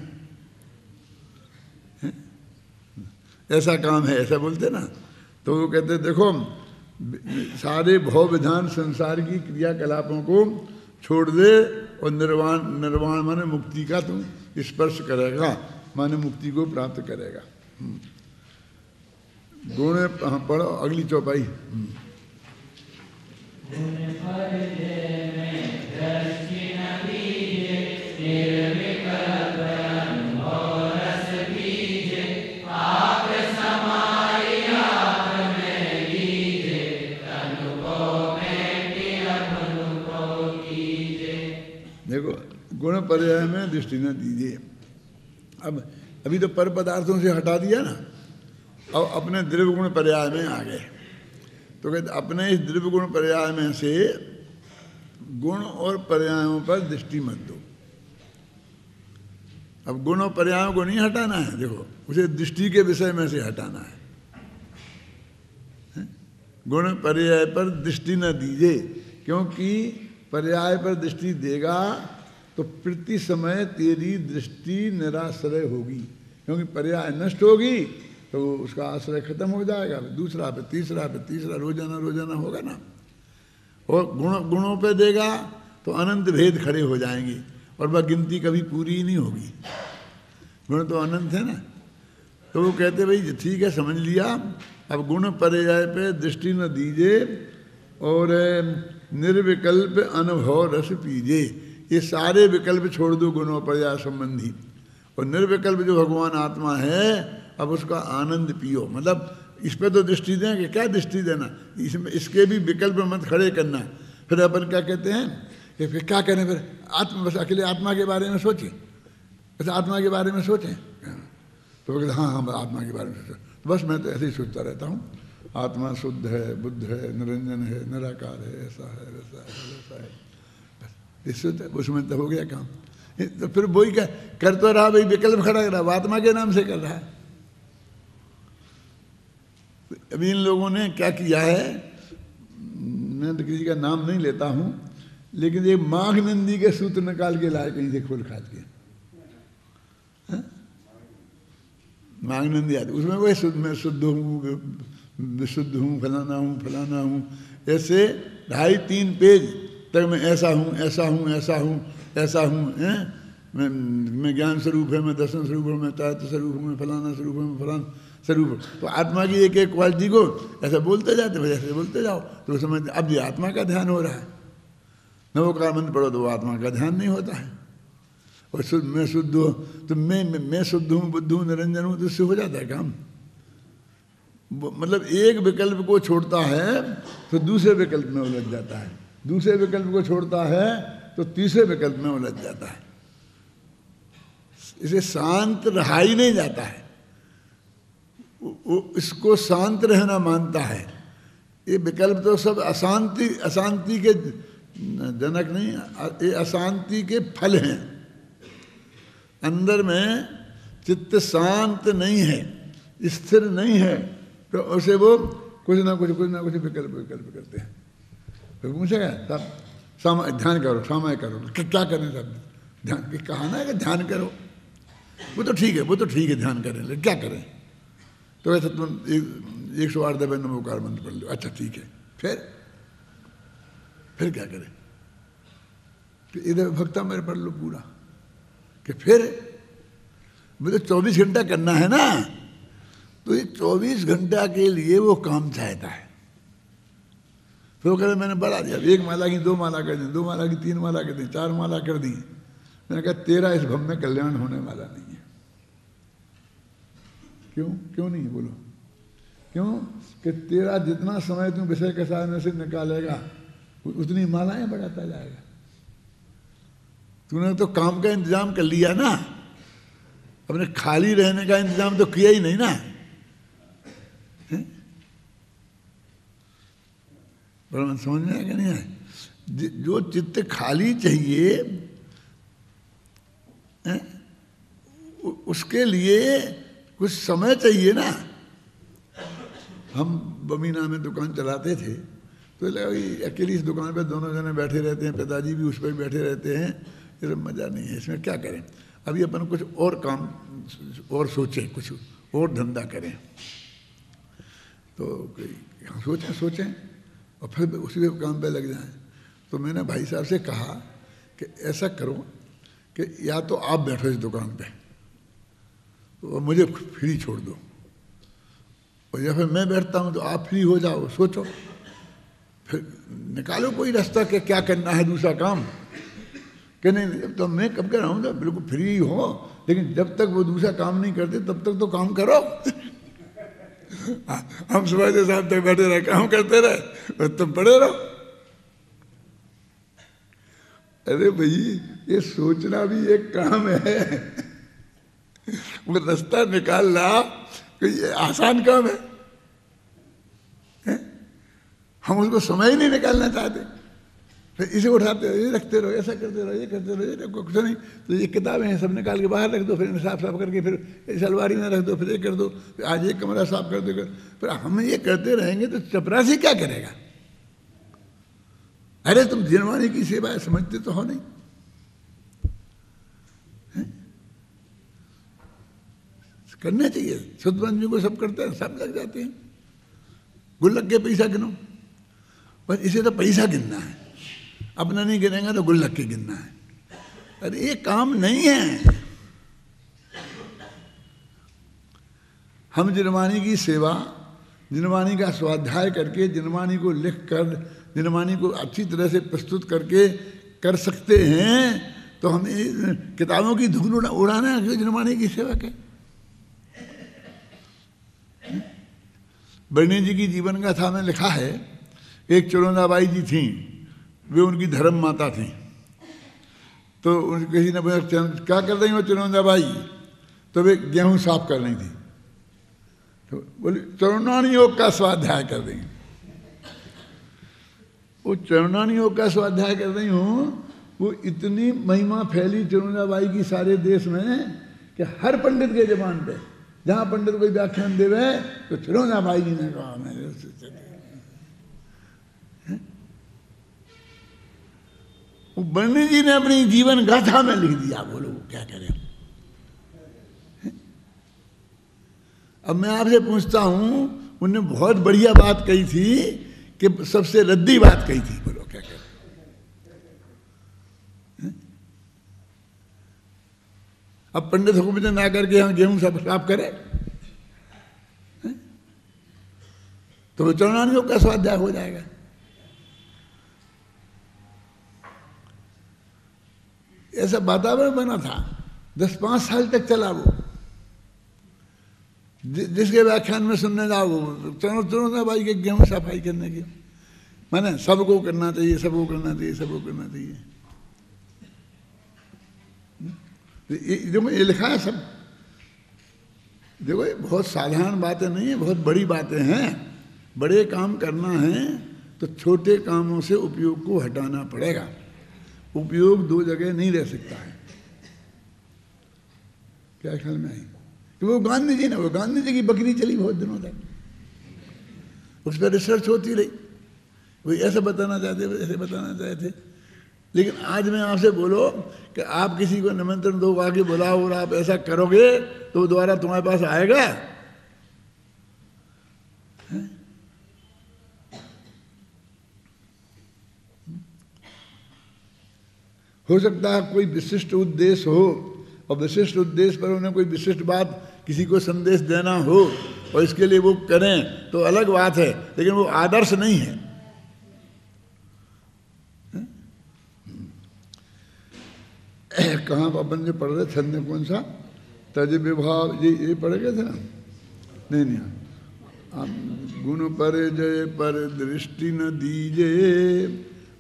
ऐसा काम है, ऐसा बोलते ना। तो वो कहते देखो सारे भव विधान संसार की क्रियाकलापों को छोड़ दे और निर्वाण माने मुक्ति का तुम स्पर्श करेगा, माने मुक्ति को प्राप्त करेगा। गुण पढ़ो अगली चौपाई। देखो गुण पर्याय में दृष्टि न दीजिए। अब अभी तो पर पदार्थों से हटा दिया ना, अब अपने द्रव्य गुण पर्याय में आ गए। तो कहते अपने इस द्रव्य गुण पर्याय में से गुण और पर्यायों पर दृष्टि मत दो। अब गुण और पर्यायों को नहीं हटाना है, देखो उसे दृष्टि के विषय में से हटाना है। गुण पर्याय पर दृष्टि न दीजिए, क्योंकि पर्याय पर दृष्टि देगा तो प्रति समय तेरी दृष्टि निराश्रय होगी, क्योंकि पर्याय नष्ट होगी तो उसका आश्रय खत्म हो जाएगा। दूसरा पे तीसरा रोजाना होगा ना। और गुणों पे देगा तो अनंत भेद खड़े हो जाएंगे और वह गिनती कभी पूरी ही नहीं होगी। गुण तो अनंत है ना। तो वो कहते भाई ठीक है समझ लिया, अब गुण पर्याय पे दृष्टि न दीजिए और निर्विकल्प अनुभव रस पीजिए। ये सारे विकल्प छोड़ दो गुणों पर्याय संबंधी, और निर्विकल्प जो भगवान आत्मा है अब उसका आनंद पियो। मतलब इस पे तो दृष्टि दें कि क्या दृष्टि देना, इसमें इसके भी विकल्प मत खड़े करना। फिर अपन क्या कहते हैं कि फिर क्या करें, फिर बस अकेले आत्मा के बारे में सोचें, बस आत्मा के बारे में सोचें। तो वो कहते हाँ आत्मा के बारे में सोचें। तो बस मैं तो ऐसे ही सोचता रहता हूँ, आत्मा शुद्ध है, बुद्ध है, निरंजन है, निराकार है, ऐसा है वैसा है वैसा है, इससे उसमें तो हो गया काम। तो फिर वही क्या कर तो रहा भाई, विकल्प खड़ा कर रहा, आत्मा के नाम से कर रहा है। अभी इन लोगों ने क्या किया है, मैं तो किसी का नाम नहीं लेता हूँ, लेकिन ये माघनंदी के सूत्र निकाल के लाए कहीं से खोल खाद के। माघनंदी आदि उसमें वही मैं शुद्ध हूँ, विशुद्ध हूँ, फलाना हूँ, ऐसे 2.5-3 पेज तक मैं ऐसा हूँ, मैं ज्ञान स्वरूप है, मैं दर्शन स्वरूप हूँ, मैं तत्व स्वरूप हूँ, मैं फलाना स्वरूप हूँ, मैं फलाना स्वरूप। तो आत्मा की एक एक क्वालिटी को ऐसा बोलते जाते, ऐसे बोलते जाओ तो समझते अब ये आत्मा का ध्यान हो रहा है। नवोकार मंत्र पढ़ो तो वो आत्मा का ध्यान नहीं होता है। और मैं शुद्ध हूँ तो मैं शुद्ध हूँ, बुद्ध हूँ, निरंजन हूँ, तो उससे हो जाता है काम। मतलब एक विकल्प को छोड़ता है तो दूसरे विकल्प में उलझ जाता है, दूसरे विकल्प को छोड़ता है तो तीसरे विकल्प में उलझ जाता है। इसे शांत रहा ही नहीं जाता है, वो इसको शांत रहना मानता है। ये विकल्प तो सब अशांति के जनक नहीं, ये अशांति के फल हैं। अंदर में चित्त शांत नहीं है, स्थिर नहीं है, तो उसे वो कुछ ना कुछ विकल्प करते हैं। फिर पूछेगा सब ध्यान करो, समय करो, क्या करें सब ध्यान, कहा ना कि ध्यान करो, वो तो ठीक है ध्यान करें, लेकिन क्या करें? तो वैसे तुम 108 दफे नमोकार मंत्र पढ़ लो, अच्छा ठीक है, फिर क्या करें? कि इधर भक्ता मेरे पढ़ लो पूरा, कि फिर मुझे 24 घंटा करना है ना, तो ये 24 घंटा के लिए वो काम चाहता है। फिर वो कह रहे मैंने बढ़ा दिया, 1 माला की 2 माला कर दी, 2 माला की 3 माला कर दी, 4 माला कर दी। मैंने कहा तेरा इस भव में कल्याण होने वाला नहीं है। क्यों नहीं? बोलो क्यों? कि तेरा जितना समय तुम विषय के सामने से निकालेगा उतनी मालाएं बढ़ाता जाएगा। तूने तो काम का इंतजाम कर लिया ना, अपने खाली रहने का इंतजाम तो किया ही नहीं ना। बड़ा समझ में आया नहीं है? जो चित्त खाली चाहिए उसके लिए कुछ समय चाहिए ना। हम बमीना में दुकान चलाते थे, तो लगा अकेली इस दुकान पे दोनों जने बैठे रहते हैं, पिताजी भी उस पर बैठे रहते हैं, ये सब मज़ा नहीं है, इसमें क्या करें? अभी अपन कुछ और काम और सोचें, कुछ और धंधा करें। तो हम सोचें और फिर उसी काम पे लग जाएं। तो मैंने भाई साहब से कहा कि ऐसा करो कि या तो आप बैठो इस दुकान पे तो मुझे फ्री छोड़ दो, और या फिर मैं बैठता हूँ तो आप फ्री हो जाओ। सोचो, फिर निकालो कोई रास्ता कि क्या करना है दूसरा काम। कि नहीं तो मैं कब कर रहा हूँ तो बिल्कुल फ्री हो, लेकिन जब तक वो दूसरा काम नहीं करते तब तक तो काम करो। हम सुबह से शाम तक बैठे रहे, काम करते रहे और तुम पड़े रहो। अरे भाई ये सोचना भी एक काम है, वो रास्ता निकालना कोई आसान काम है? हम उसको समय ही नहीं निकालना चाहते, फिर इसे उठाते रहो, ये रखते रहो, ऐसा करते रहो, ये करते रहो, ये रखो, कुछ नहीं। तो ये किताबें हैं सब निकाल के बाहर रख दो, फिर साफ करके फिर इस अलमारी में रख दो, फिर ये कर दो, फिर आज एक कमरा साफ कर दो। फिर हम ये करते रहेंगे तो चपरासी क्या करेगा? अरे तुम जिनवानी की सेवा समझते तो हो नहीं? करना चाहिए, सतबंद को सब करते हैं, सब लग जाते हैं। गुल्लक के पैसा गिनो, बस इसे तो पैसा गिनना है, अपना नहीं गिनेगा तो गुल्लक के गिनना है। अरे ये काम नहीं है। हम जिनवानी की सेवा, जिनवानी का स्वाध्याय करके, जिनवानी को लिख कर, जिनवानी को अच्छी तरह से प्रस्तुत करके कर सकते हैं, तो हमें किताबों की धूल उड़ाना है जिनवानी की सेवा के। बरनी जी की जीवन गाथा में लिखा है, एक चरोंदाबाई जी थी, वे उनकी धर्म माता थी। तो किसी ने पूछा क्या कर रही हो चरोंदाबाई? तो वे गेहूं साफ कर रही थी। तो बोली चरणानी योग का स्वाध्याय कर रही हूँ। वो चरणानी योग का स्वाध्याय कर रही हूँ, वो इतनी महिमा फैली चरोंदाबाई की सारे देश में कि हर पंडित के जबान पे जहाँ पंडित कोई व्याख्यान देवे तो चरोंदाबाई जी ने कहा। मैं वो बरनी जी ने अपनी जीवन गाथा में लिख दिया। बोलो क्या करें? अब मैं आपसे पूछता हूं, उन्होंने बहुत बढ़िया बात कही थी कि सबसे रद्दी बात कही थी। बोलो क्या करें? अब पंडित हुकुम ना करके हम गेहूं सब साफ करें तो चरणानी योग का स्वाध्याय हो जाएगा। ऐसा वातावरण बना था, 10-5 साल तक चला वो। जिसके व्याख्यान में सुनने जाओ तुरंत भाई के गेहूँ सफाई करने की, मैंने सबको करना चाहिए, सबको करना चाहिए, सबको करना चाहिए। देखो ये लिखा है सब, देखो ये बहुत साधारण बातें नहीं है, बहुत बड़ी बातें हैं। बड़े काम करना है तो छोटे कामों से उपयोग को हटाना पड़ेगा। उपयोग दो जगह नहीं रह सकता है। क्या ख्याल में आई? कि वो गांधी जी ना, वो गांधी जी की बकरी चली बहुत दिनों तक, उस पर रिसर्च होती रही, वो ऐसे बताना चाहते, ऐसे बताना चाहते। लेकिन आज मैं आपसे बोलो कि आप किसी को निमंत्रण दो, आके बुलाओ और आप ऐसा करोगे तो वो दोबारा तुम्हारे पास आएगा? हो सकता है कोई विशिष्ट उद्देश्य हो और विशिष्ट उद्देश्य पर उन्हें कोई विशिष्ट बात, किसी को संदेश देना हो और इसके लिए वो करें तो अलग बात है, लेकिन वो आदर्श नहीं है। कहाँ अपन जो पढ़ रहे छंद में कौन सा? तज विभाव, ये पढ़ गए थे ना? नहीं, गुण पर जय पर दृष्टि न दीजे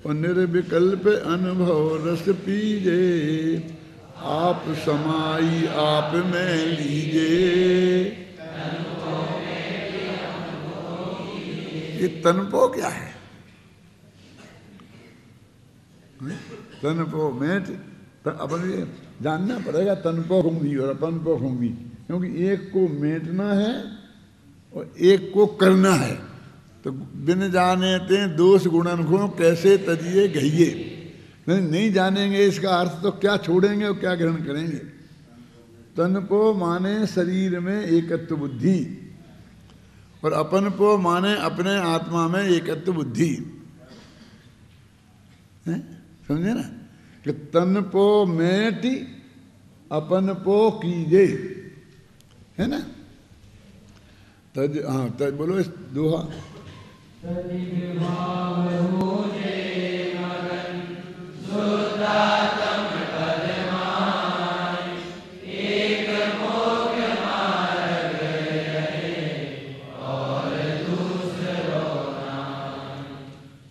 और निर्विकल्प अनुभव रस पीजे, आप समाई आप में लीजे। ये तनपो क्या है? तनपो मेट, अपन ये जानना पड़ेगा तनपो होंगी और अपनपो होंगी, क्योंकि एक को मेटना है और एक को करना है। तो बिन जाने ते दोष गुणन को कैसे तजिए गहिए, नहीं जानेंगे इसका अर्थ तो क्या छोड़ेंगे और क्या ग्रहण करेंगे। तनपो माने शरीर में एकत्व बुद्धि और अपनपो माने अपने आत्मा में एकत्व बुद्धि, समझे ना? कि तनपो मेटी अपनपो कीजे, है ना? तज, हाँ तज बोलो इस दोहा।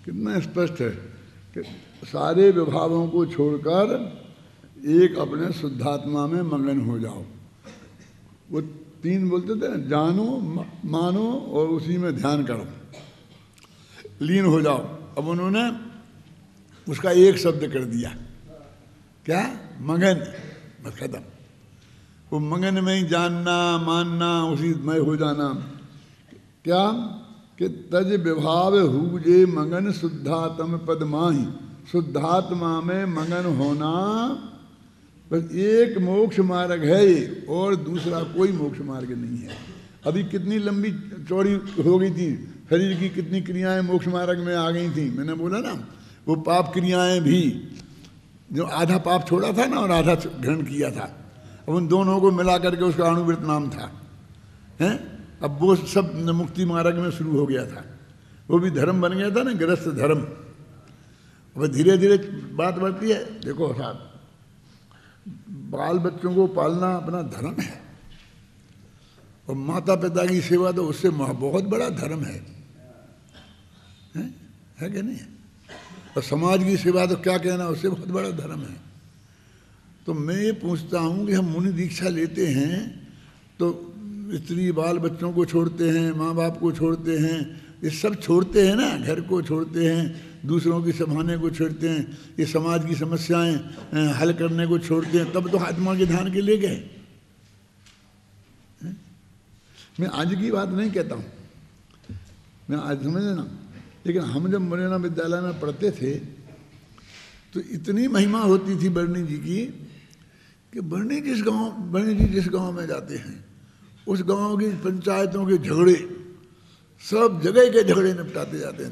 कितना स्पष्ट है कि सारे विभावों को छोड़कर एक अपने शुद्धात्मा में मगन हो जाओ। वो तीन बोलते थे ना, जानो मानो और उसी में ध्यान करो, लीन हो जाओ। अब उन्होंने उसका एक शब्द कर दिया, क्या? मगन, बस खत्म। वो मगन में ही जानना मानना, उसी में हो जाना। क्या कि तज विभाव हुजे मगन शुद्धात्म पद माही, शुद्धात्मा में मगन होना बस एक मोक्ष मार्ग है ये, और दूसरा कोई मोक्ष मार्ग नहीं है। अभी कितनी लंबी चौड़ी हो गई थी, शरीर की कितनी क्रियाएं मोक्ष मार्ग में आ गई थी। मैंने बोला ना, वो पाप क्रियाएं भी, जो आधा पाप छोड़ा था ना और आधा ग्रहण किया था, अब उन दोनों को मिला करके उसका अणुव्रत नाम था, हैं? अब वो सब मुक्ति मार्ग में शुरू हो गया था। वो भी धर्म बन गया था ना, गृहस्थ धर्म। अब धीरे धीरे बात बढ़ती है। देखो साहब, बाल बच्चों को पालना अपना धर्म है, और माता पिता की सेवा तो उससे बहुत बड़ा धर्म है कि नहीं? और समाज की सेवा तो क्या कहना, उससे बहुत बड़ा धर्म है। तो मैं ये पूछता हूँ कि हम मुनि दीक्षा लेते हैं तो स्त्री बाल बच्चों को छोड़ते हैं, माँ बाप को छोड़ते हैं, ये सब छोड़ते हैं ना, घर को छोड़ते हैं, दूसरों की संभालने को छोड़ते हैं, ये समाज की समस्याएं हल करने को छोड़ते हैं, तब तो आत्मा के ध्यान के लिए गए। मैं आज की बात नहीं कहता हूँ, मैं आज समझ ना, लेकिन हम जब मुरैना विद्यालय में पढ़ते थे तो इतनी महिमा होती थी बरनी जी की कि बरनी जी जिस गांव में जाते हैं उस गांव की पंचायतों के झगड़े, सब जगह के झगड़े निपटाते जाते हैं।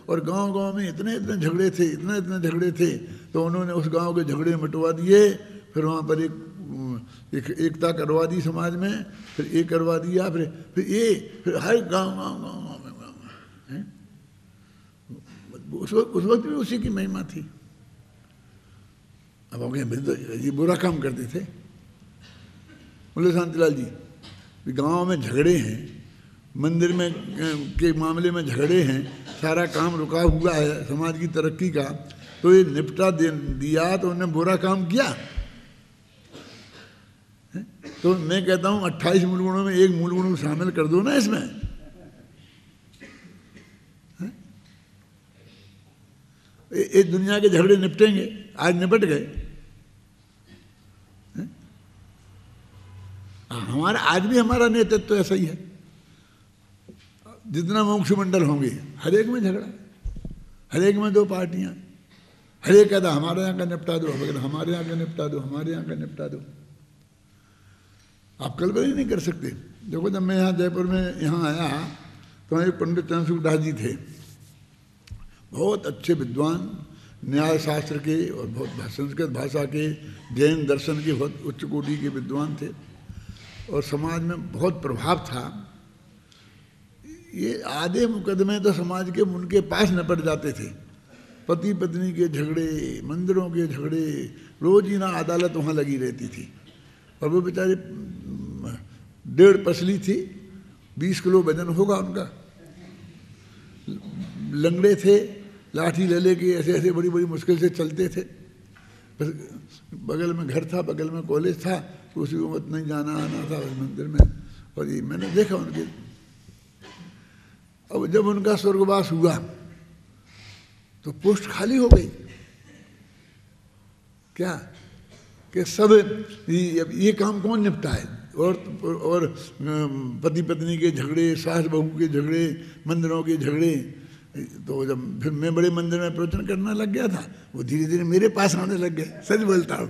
और गांव में इतने झगड़े थे, इतने झगड़े थे, तो उन्होंने उस गांव के झगड़े मिटवा दिए। फिर वहाँ पर एक एकता करवा दी समाज में, फिर ये करवा दिया, फिर हर गांव में उस वक्त भी उसी की महिमा थी। अब हो गए ये बुरा काम करते थे। बोले शांतिलाल जी, गांव में झगड़े हैं, मंदिर में के मामले में झगड़े हैं, सारा काम रुका हुआ है समाज की तरक्की का, तो ये निपटा दिया तो उन्होंने बुरा काम किया। तो मैं कहता हूँ 28 मूल गुणों में एक मूल गुण शामिल कर दो ना इसमें। ये दुनिया के झगड़े निपटेंगे, आज निपट गए। हमारा आज भी हमारा नेतृत्व तो ऐसा ही है। जितना मोक्ष मंडल होंगे हर एक में झगड़ा, हर एक में दो पार्टियां, हर एक कहता हमारे यहाँ का निपटा दो, हमारे यहाँ का निपटा दो, हमारे यहाँ का निपटा दो। आप कल्पना ही नहीं कर सकते। देखो जब मैं यहाँ जयपुर में यहाँ आया तो एक पंडित चंद्रशेखर दास जी थे, बहुत अच्छे विद्वान, न्याय शास्त्र के और बहुत संस्कृत भाषा के, जैन दर्शन के बहुत उच्च कोटि के विद्वान थे और समाज में बहुत प्रभाव था। ये आधे मुकदमे तो समाज के उनके पास निपट जाते थे। पति पत्नी के झगड़े, मंदिरों के झगड़े, रोज ही ना अदालत वहाँ लगी रहती थी। और वो बेचारे 1.5 पसली थी, 20 किलो वजन होगा उनका, लंगड़े थे, लाठी ले लेके ऐसे ऐसे बड़ी बड़ी मुश्किल से चलते थे। बस बगल में घर था, बगल में कॉलेज था, तो उसी को मत नहीं जाना आना था उस मंदिर में। और ये मैंने देखा उनके। अब जब उनका स्वर्गवास हुआ तो पोस्ट खाली हो गई। क्या कि सब ये काम कौन निपटाए? और पति पत्नी के झगड़े, सास बहू के झगड़े, मंदिरों के झगड़े। तो जब फिर मैं बड़े मंदिर में प्रवचन करने लग गया था, वो धीरे धीरे मेरे पास आने लग गए। सच बोलता हूँ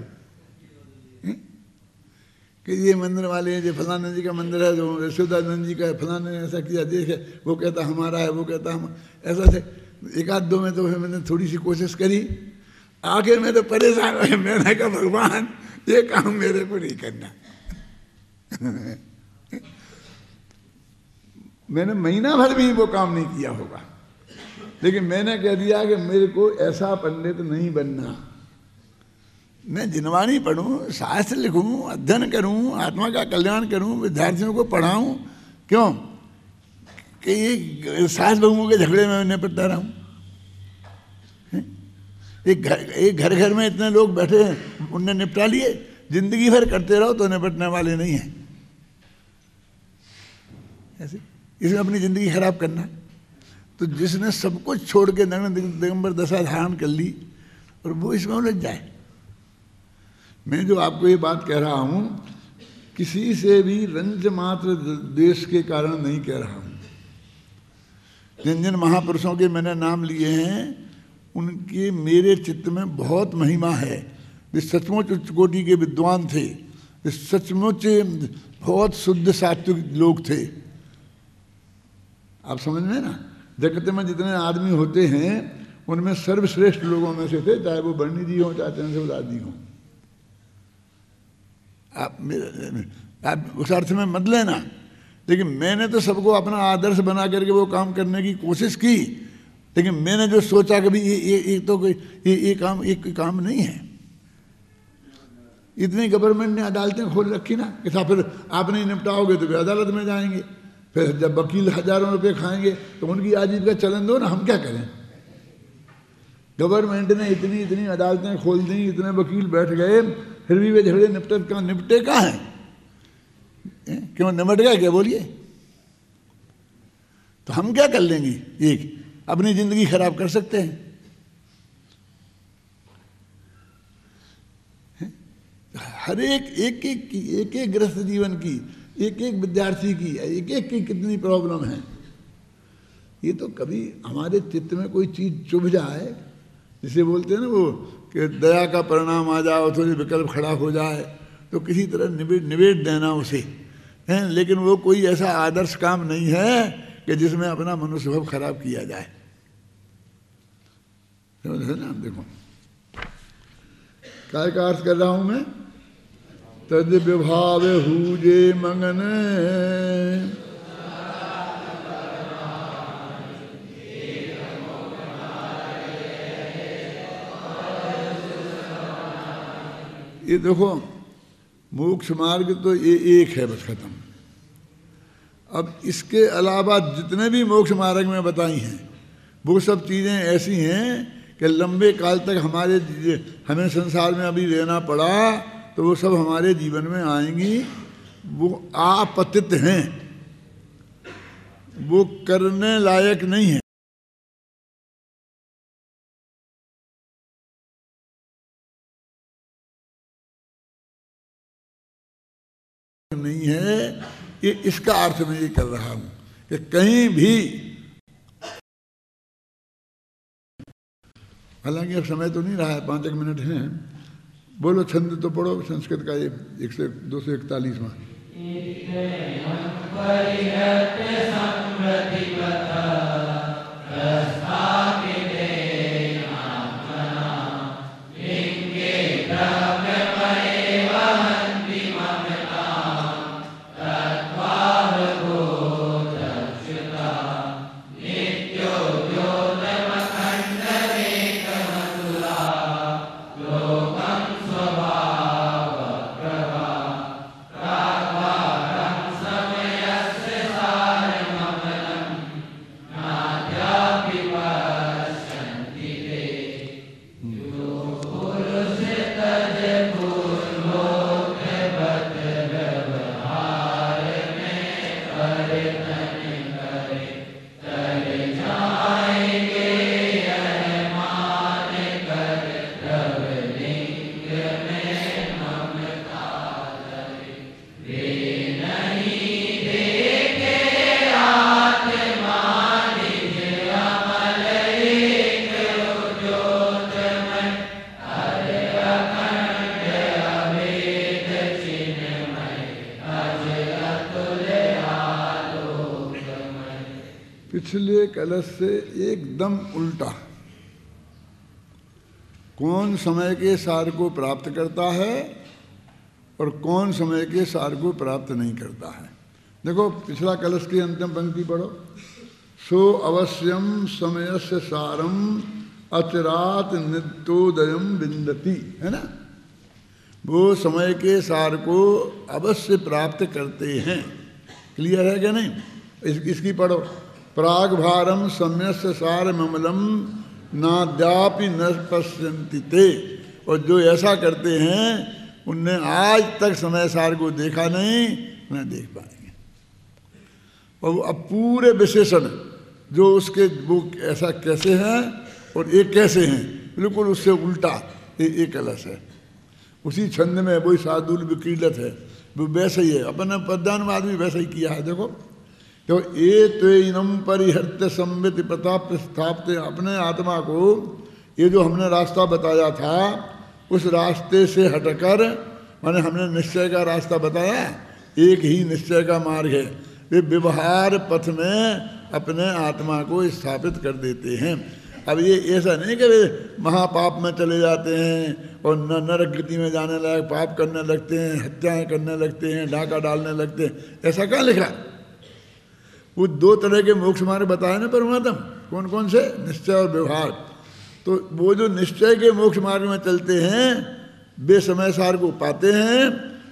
कि ये मंदिर वाले हैं, जो फलाना जी का मंदिर है, जो यशोदानंद जी का है, फलाने ने ऐसा किया, देख है, वो कहता हमारा है, वो कहता हम ऐसा थे। एक आध दो में तो फिर मैंने थोड़ी सी कोशिश करी, आखिर में तो परेशान हुए। मैंने कहा भगवान ये काम मेरे को नहीं करना। मैंने महीना भर भी वो काम नहीं किया होगा, लेकिन मैंने कह दिया कि मेरे को ऐसा पंडित नहीं बनना। मैं जिनवाणी पढ़ूं, शास्त्र लिखूं, अध्ययन करूं, आत्मा का कल्याण करूं, विद्यार्थियों को पढ़ाऊं। क्यों कि ये सास बहुओं के झगड़े में निपटता रहूं? एक घर घर में इतने लोग बैठे हैं, उनने निपटा लिए। जिंदगी भर करते रहो तो निपटने वाले नहीं हैं। ऐसे इसमें अपनी जिंदगी खराब करना। तो जिसने सब कुछ छोड़ के दिगंबर दशा धारण कर ली और वो इसमें उलझ जाए। मैं जो आपको ये बात कह रहा हूं, किसी से भी रंज मात्र देश के कारण नहीं कह रहा हूं। जिन जिन महापुरुषों के मैंने नाम लिए हैं, उनके मेरे चित्त में बहुत महिमा है। वे सचमुच उच्च कोटि के विद्वान थे, वे सचमुच बहुत शुद्ध सात्विक लोग थे। आप समझ में ना, जगत में जितने आदमी होते हैं उनमें सर्वश्रेष्ठ लोगों में से थे, चाहे वो बर्णी जी हो, चाहे चंद्रशेखर जी हो। आप उस अर्थ में मत लेना, लेकिन मैंने तो सबको अपना आदर्श बना करके वो काम करने की कोशिश की। लेकिन मैंने जो सोचा कि भाई ये तो कोई ये काम एक काम नहीं है। इतनी गवर्नमेंट ने अदालतें खोल रखी ना कि फिर आप नहीं निपटाओगे तो वे अदालत में जाएंगे। फिर जब वकील हजारों रुपए खाएंगे तो उनकी आजीविका चलन दो ना, हम क्या करें? गवर्नमेंट ने इतनी इतनी अदालतें खोल दी, इतने वकील बैठ गए, फिर भी वे झगड़े निपटे कहाँ हैं? क्यों निपट गए क्या? बोलिए। तो हम क्या कर लेंगे? एक अपनी जिंदगी खराब कर सकते हैं। हर एक गृहस्थ जीवन की, एक विद्यार्थी की, एक की कितनी प्रॉब्लम है। ये तो कभी हमारे चित्त में कोई चीज चुभ जाए, जिसे बोलते हैं ना वो कि दया का परिणाम आ जाओ, थोड़ी विकल्प खड़ा हो जाए, तो किसी तरह निवेद देना उसे है। लेकिन वो कोई ऐसा आदर्श काम नहीं है कि जिसमें अपना मनुष्य भाव खराब किया जाए। ना देखो काय का अर्थ कर रहा हूं मैं। तद विभाव हुजे मंगन, ये देखो मोक्ष मार्ग तो ये एक है, बस खत्म। अब इसके अलावा जितने भी मोक्ष मार्ग में बताई हैं वो सब चीज़ें ऐसी हैं कि लंबे काल तक हमें संसार में अभी रहना पड़ा तो वो सब हमारे जीवन में आएंगी। वो आपतित हैं, वो करने लायक नहीं है। नहीं है ये, इसका अर्थ मैं ये कर रहा हूं कि कहीं भी, हालांकि अब समय तो नहीं रहा है, 5 मिनट हैं। बोलो छंद तो पढ़ो संस्कृत का ये 241वां। पिछले कलश से एकदम उल्टा। कौन समय के सार को प्राप्त करता है और कौन समय के सार को प्राप्त नहीं करता है। देखो पिछला कलश की अंतिम पंक्ति पढ़ो। सो अवश्यम समयस्य सारम अचिरात नित्योदयम विन्दति, है ना। वो समय के सार को अवश्य प्राप्त करते हैं। क्लियर है क्या नहीं? इसकी पढ़ो। प्राग भारम सम्यस्य सार ममलम नाद्यापि न पश्यन्ति ते। और जो ऐसा करते हैं उनने आज तक समय सार को देखा नहीं, न देख पाएंगे। और अब पूरे विशेषण जो उसके वो ऐसा कैसे हैं और ये कैसे हैं, बिल्कुल उससे उल्टा ये कलश है। उसी छंद में वही सादुल विकीलत है, वो वैसे ही है। अपन पद्यानुवाद भी वैसा ही किया है। देखो तो ये त्वेनम परिहर्त्य संवित प्रताप स्थापते। अपने आत्मा को ये जो हमने रास्ता बताया था उस रास्ते से हटकर, माने हमने निश्चय का रास्ता बताया, एक ही निश्चय का मार्ग है। वे व्यवहार पथ में अपने आत्मा को स्थापित कर देते हैं। अब ये ऐसा नहीं कि वे महापाप में चले जाते हैं और नरक गति में जाने लगे, पाप करने लगते हैं, हत्याएं करने लगते हैं, डाका डालने लगते हैं। ऐसा कहाँ लिखा? वो 2 तरह के मोक्ष मार्ग बताए ना परमात्मा। कौन कौन से? निश्चय और व्यवहार। तो वो जो निश्चय के मोक्ष मार्ग में चलते हैं वे समय सार को पाते हैं,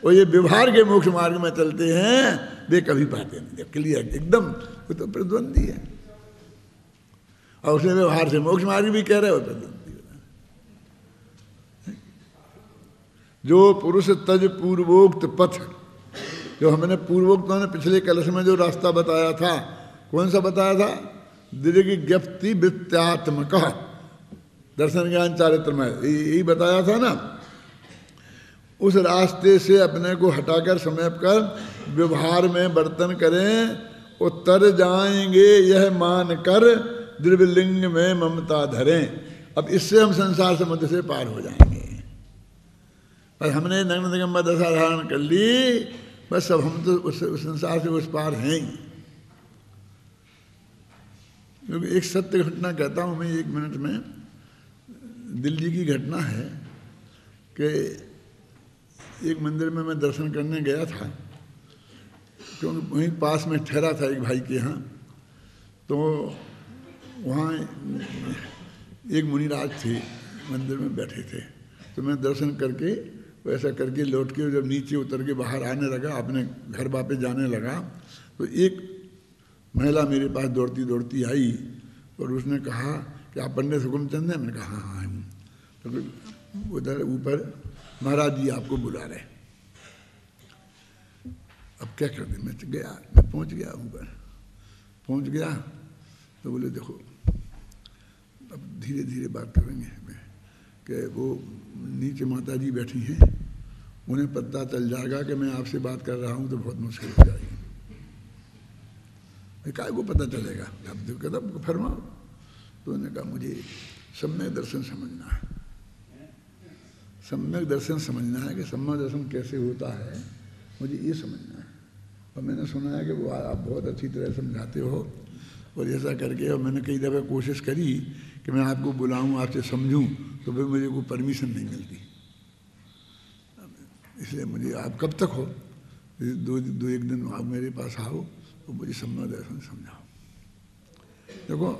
और ये व्यवहार के मोक्ष मार्ग में चलते हैं वे कभी पाते नहीं। क्लियर एकदम, वो तो प्रतिद्वंदी है। और उसने व्यवहार से मोक्ष मार्ग भी कह रहे हो, प्रतिद्वंदी। जो पुरुष तज पूर्वोक्त पथ, जो हमने पूर्वोक्त ने पिछले कलश में जो रास्ता बताया था, कौन सा बताया था? दीर्घ ज्ञप्ति वृत्त्यात्मक दर्शन ज्ञान चारित्र में यही बताया था ना। उस रास्ते से अपने को हटाकर समेट कर व्यवहार में बर्तन करें और तर जाएंगे यह मान कर द्रव्यलिंग में ममता धरें। अब इससे हम संसार समुद्र से पार हो जाएंगे। पर हमने नग्न दिगंबर दशा धारण कर ली, बस अब हम तो उस संसार से उस पार हैं ही। क्योंकि एक सत्य घटना कहता हूँ मैं 1 मिनट में। दिल्ली की घटना है कि एक मंदिर में मैं दर्शन करने गया था, क्योंकि वहीं पास में ठहरा था एक भाई के यहाँ। तो वहाँ एक मुनिराज थे, मंदिर में बैठे थे। तो मैं दर्शन करके वैसा करके लौट के जब नीचे उतर के बाहर आने लगा, अपने घर वापस जाने लगा, तो एक महिला मेरे पास दौड़ती दौड़ती आई और उसने कहा कि आप पंडित हुकुमचंद हैं? मैंने कहा हाँ हाँ हूँ। तो उधर ऊपर महाराज जी आपको बुला रहे। अब क्या कर दे, मैं गया, मैं पहुँच गया ऊपर, पहुँच गया तो बोले देखो अब धीरे धीरे बात करेंगे कि वो नीचे माता जी बैठी हैं, उन्हें पता चल जाएगा कि मैं आपसे बात कर रहा हूँ तो बहुत मुश्किल हो जाएगी। काय को पता चलेगा, आप जो कदम फरमाओ। तो उन्होंने कहा मुझे सम्यक दर्शन समझना है, सम्यक दर्शन समझना है कि सम्यक दर्शन कैसे होता है, मुझे ये समझना है। और मैंने सुना है कि वो आप बहुत अच्छी तरह समझाते हो और ऐसा करके, और मैंने कई दफ़ा कोशिश करी कि मैं आपको बुलाऊं, आपसे समझूं, तो फिर मुझे कोई परमिशन नहीं मिलती। इसलिए मुझे आप कब तक हो, दो एक दिन आप मेरे पास आओ तो मुझे सम्यक दर्शन समझाओ। देखो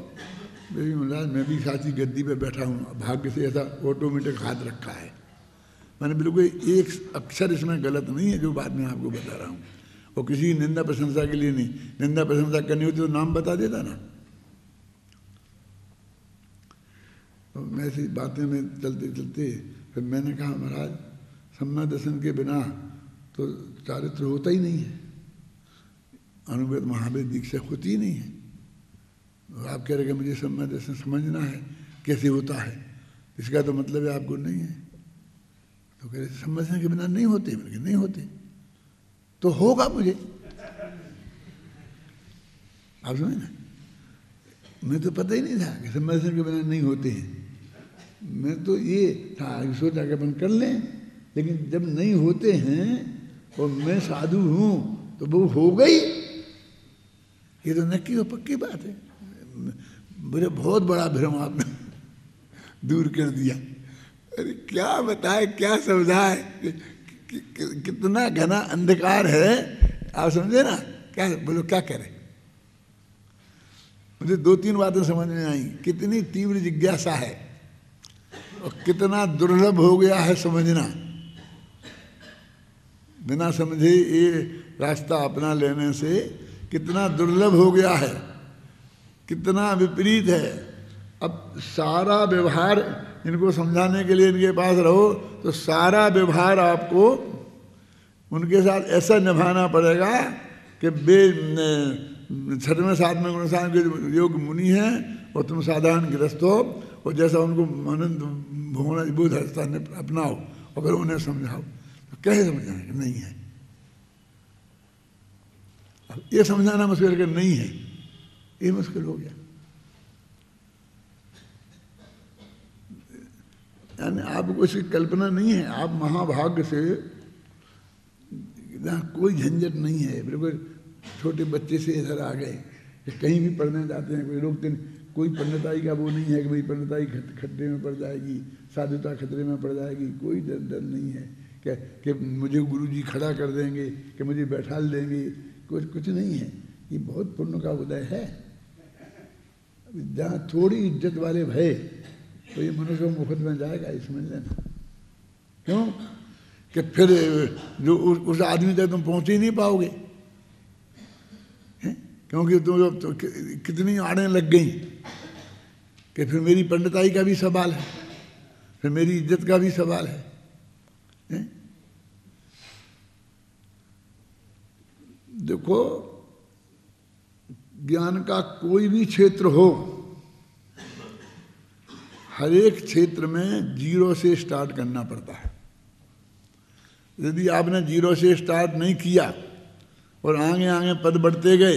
बेबी महाराज, मैं भी साथी गद्दी पे बैठा हूँ, भाग्य से ऐसा ऑटोमेटिक हाथ रखा है। मैंने बिल्कुल एक अक्षर इसमें गलत नहीं है जो बात मैं आपको बता रहा हूँ। और किसी निंदा प्रशंसा के लिए नहीं, निंदा प्रशंसा करनी होती तो नाम बता देता ना। तो मैं ऐसी बातें में चलते चलते फिर मैंने कहा महाराज सम्यक दर्शन के बिना तो चारित्र होता ही नहीं है, अनुवेद महावेद दीक्षा होती ही नहीं है। आप कह रहे कि मुझे सम्यक दर्शन समझना है कैसे होता है, इसका तो मतलब है आपको नहीं है। तो कह रहे समझने के बिना नहीं होते, बल्कि नहीं होते तो होगा मुझे। आप समझे ना, मैं तो पता ही नहीं था कि समझने के बिना नहीं होते हैं। मैं तो ये था सोचा कि अपन कर लें, लेकिन जब नहीं होते हैं और मैं साधु हूँ तो वो हो गई, ये तो नक्की और पक्की बात है। मेरे बहुत बड़ा भ्रम आपने दूर कर दिया। अरे क्या बताए, क्या समझाए, कितना घना अंधकार है, आप समझे ना। क्या बोलो, क्या करें। मुझे दो तीन बातें समझ में आई, कितनी तीव्र जिज्ञासा है और कितना दुर्लभ हो गया है समझना। बिना समझे ये रास्ता अपना लेने से कितना दुर्लभ हो गया है, कितना विपरीत है। अब सारा व्यवहार इनको समझाने के लिए इनके पास रहो तो सारा व्यवहार आपको उनके साथ ऐसा निभाना पड़ेगा कि छठवें सातवें गुणसान के योग मुनि हैं और तुम साधारण गृहस्थ हो, और जैसा उनको आनंद भोगना बोध अपनाओ और फिर उन्हें समझाओ। तो कैसे समझाएंगे, नहीं है। अब ये समझाना मुश्किल कर नहीं है, ये मुश्किल हो गया। यानी आपको इसकी कल्पना नहीं है, आप महाभाग्य से जहाँ कोई झंझट नहीं है, बिल्कुल छोटे बच्चे से इधर आ गए। कहीं भी पढ़ने जाते हैं कोई रोकते नहीं, कोई पंडिताई का वो नहीं है कि भाई पंडिताई खतरे में पड़ जाएगी, साधुता खतरे में पड़ जाएगी, कोई डर नहीं है कि मुझे गुरुजी खड़ा कर देंगे, कि मुझे बैठा देंगे, कुछ नहीं है। ये बहुत पुण्य का उदय है। जहाँ थोड़ी इज्जत वाले भय तो ये मनुष्य मुफ्त में जाएगा, ये समझ लेना। क्यों कि फिर जो उस आदमी तक तुम पहुँच ही नहीं पाओगे, क्योंकि तुम तो कितनी आड़ें लग गई कि फिर मेरी पंडिताई का भी सवाल है, फिर मेरी इज्जत का भी सवाल है। देखो ज्ञान का कोई भी क्षेत्र हो, हर एक क्षेत्र में जीरो से स्टार्ट करना पड़ता है। यदि आपने जीरो से स्टार्ट नहीं किया और आगे आगे पद बढ़ते गए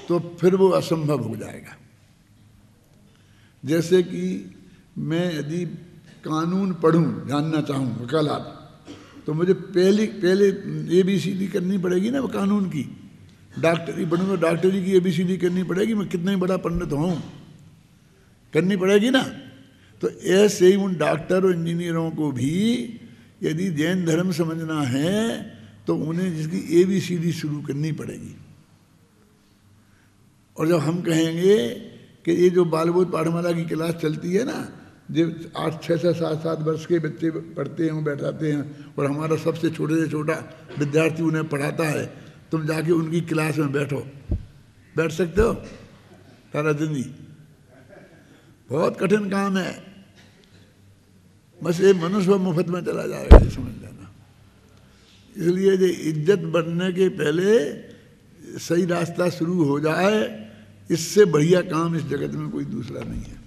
तो फिर वो असंभव हो जाएगा। जैसे कि मैं यदि कानून पढ़ूं, जानना चाहूँ वकालत, तो मुझे पहले ABCD करनी पड़ेगी ना वो कानून की। डॉक्टरी बनूंगा, डॉक्टरी की ABCD करनी पड़ेगी, मैं कितना ही बड़ा पंडित हूँ, करनी पड़ेगी ना। तो ऐसे ही उन डॉक्टर और इंजीनियरों को भी यदि जैन धर्म समझना है तो उन्हें जिसकी ABCD शुरू करनी पड़ेगी। और जब हम कहेंगे कि ये जो बालबोध पाठमाला की क्लास चलती है ना, जो 8, 6, 7 वर्ष के बच्चे पढ़ते हैं, बैठाते हैं, और हमारा सबसे छोटे से छोटा विद्यार्थी उन्हें पढ़ाता है, तुम जाके उनकी क्लास में बैठो, बैठ सकते हो सारा जिंदगी? बहुत कठिन काम है। बस ये मनुष्य मुफ्त में चला जाएगा, ये समझ लेना। इसलिए ये इज्जत बनने के पहले सही रास्ता शुरू हो जाए, इससे बढ़िया काम इस जगत में कोई दूसरा नहीं है।